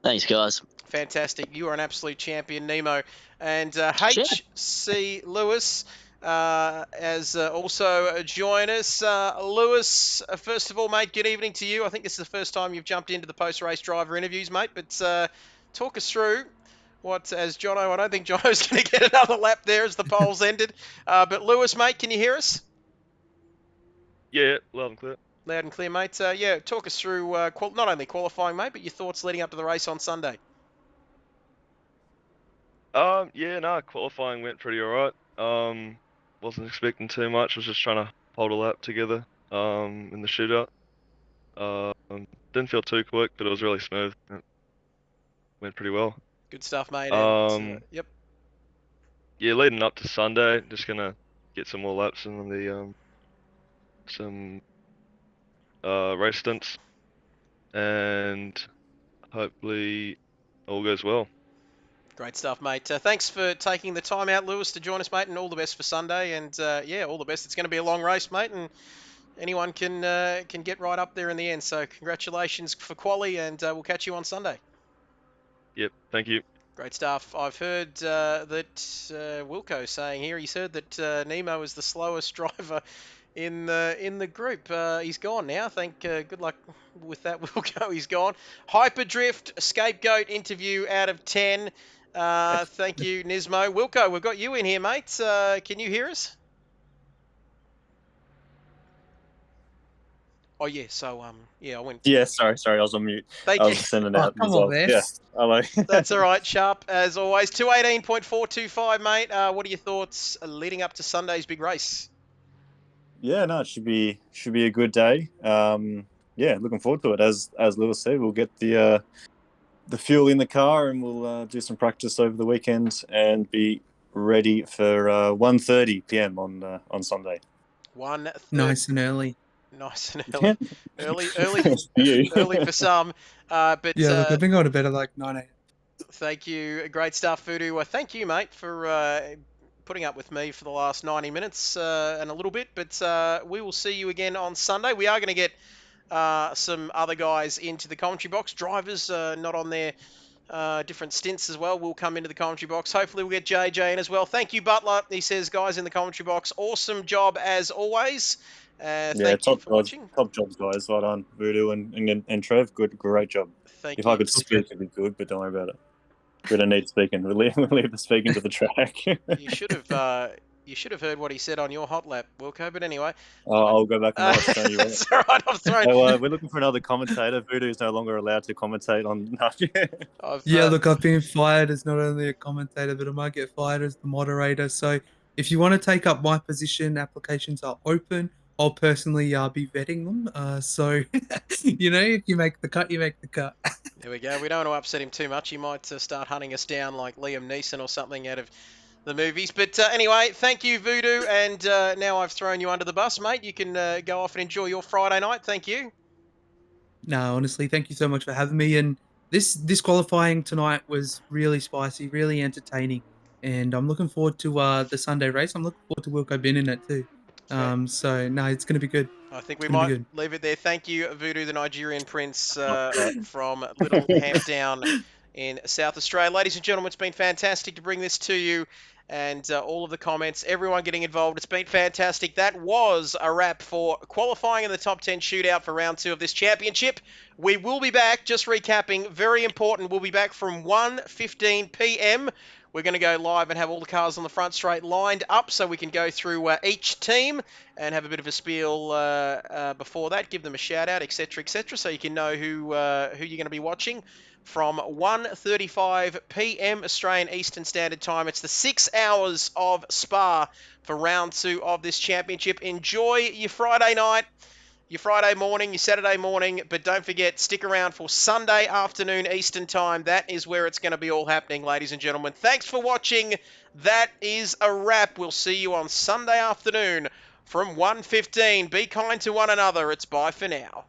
S6: Thanks, guys.
S1: Fantastic. You are an absolute champion, Nemo. And HC Lewis has also joined us. Lewis, first of all, mate, good evening to you. I think this is the first time you've jumped into the post-race driver interviews, mate. But talk us through what, as Jono, I don't think Jono's going to get another lap there as the polls ended. But Lewis, mate, can you hear us?
S7: Yeah, loud and clear.
S1: Loud and clear, mate. Yeah, talk us through not only qualifying, mate, but your thoughts leading up to the race on Sunday.
S7: Qualifying went pretty alright. Wasn't expecting too much. Was just trying to hold a lap together in the shootout. Didn't feel too quick, but it was really smooth. It went pretty well.
S1: Good stuff, mate. Yep.
S7: Yeah, leading up to Sunday, just gonna get some more laps in the some race stints, and hopefully all goes well.
S1: Great stuff, mate. Thanks for taking the time out, Lewis, to join us, mate, and all the best for Sunday. And yeah, all the best. It's going to be a long race, mate, and anyone can get right up there in the end. So congratulations for quali, and we'll catch you on Sunday.
S7: Yep, thank you.
S1: Great stuff. I've heard that Wilco saying here, he's heard that Nemo is the slowest driver in the group. He's gone now. Good luck with that, Wilco. He's gone. Hyperdrift Scapegoat interview out of 10. Thank you, Nismo. Wilco, we've got you in here, mate. Can you hear us? Oh yeah. So yeah, I went.
S8: Yeah, sorry, I was on mute. I was sending out.
S3: Come on,
S8: yeah, hello.
S1: That's all right, sharp as always. 218.425, mate. What are your thoughts leading up to Sunday's big race?
S8: Yeah, no, it should be a good day. yeah, looking forward to it. As Lewis said, we'll get the fuel in the car, and we'll do some practice over the weekend and be ready for 1:30 p.m. on Sunday.
S1: 1:30.
S3: Nice and early.
S1: Nice and early for some. But
S3: Yeah, look, I've been going to bed at like 9 a.m.
S1: Thank you. Great stuff, Voodoo. Thank you, mate, for putting up with me for the last 90 minutes and a little bit. But we will see you again on Sunday. We are going to get some other guys into the commentary box. Drivers not on their different stints as well will come into the commentary box. Hopefully we'll get JJ in as well. Thank you, Butler. He says, guys in the commentary box, awesome job as always. Thank you for watching.
S8: Top jobs, guys. Well done, Voodoo and Trev. Great job.
S1: Thank
S8: if
S1: you.
S8: I could speak, it'd be good, but don't worry about it. We don't need speaking. We'll leave the speaking to the track.
S1: You should have heard what he said on your hot lap, Wilco. But anyway,
S8: I'll go back and watch. Don't you worry.
S1: That's all right. I've thrown.
S8: So, we're looking for another commentator. Voodoo is no longer allowed to commentate on.
S3: Look, I've been fired as not only a commentator, but I might get fired as the moderator. So if you want to take up my position, applications are open. I'll personally be vetting them. So, if you make the cut, you make the cut.
S1: There we go. We don't want to upset him too much. He might start hunting us down like Liam Neeson or something out of the movies. But anyway, thank you, Voodoo. And now I've thrown you under the bus, mate. You can go off and enjoy your Friday night. Thank you.
S3: No, honestly, thank you so much for having me. And this qualifying tonight was really spicy, really entertaining. And I'm looking forward to the Sunday race. I'm looking forward to Wilco being in it too. So, no, it's going to be good.
S1: I think we might leave it there. Thank you, Voodoo, the Nigerian prince from Little Hampdown in South Australia. Ladies and gentlemen, it's been fantastic to bring this to you, and all of the comments, everyone getting involved. It's been fantastic. That was a wrap for qualifying in the top 10 shootout for round 2 of this championship. We will be back, just recapping, very important, we'll be back from 1:15 p.m. We're going to go live and have all the cars on the front straight lined up so we can go through each team and have a bit of a spiel before that, give them a shout out, etc., so you can know who you're going to be watching. From 1:35 p.m. Australian Eastern Standard Time. It's the 6 hours of Spa for round 2 of this championship. Enjoy your Friday night, your Friday morning, your Saturday morning, but don't forget, stick around for Sunday afternoon Eastern Time. That is where it's going to be all happening, ladies and gentlemen. Thanks for watching. That is a wrap. We'll see you on Sunday afternoon from 1:15. Be kind to one another. It's bye for now.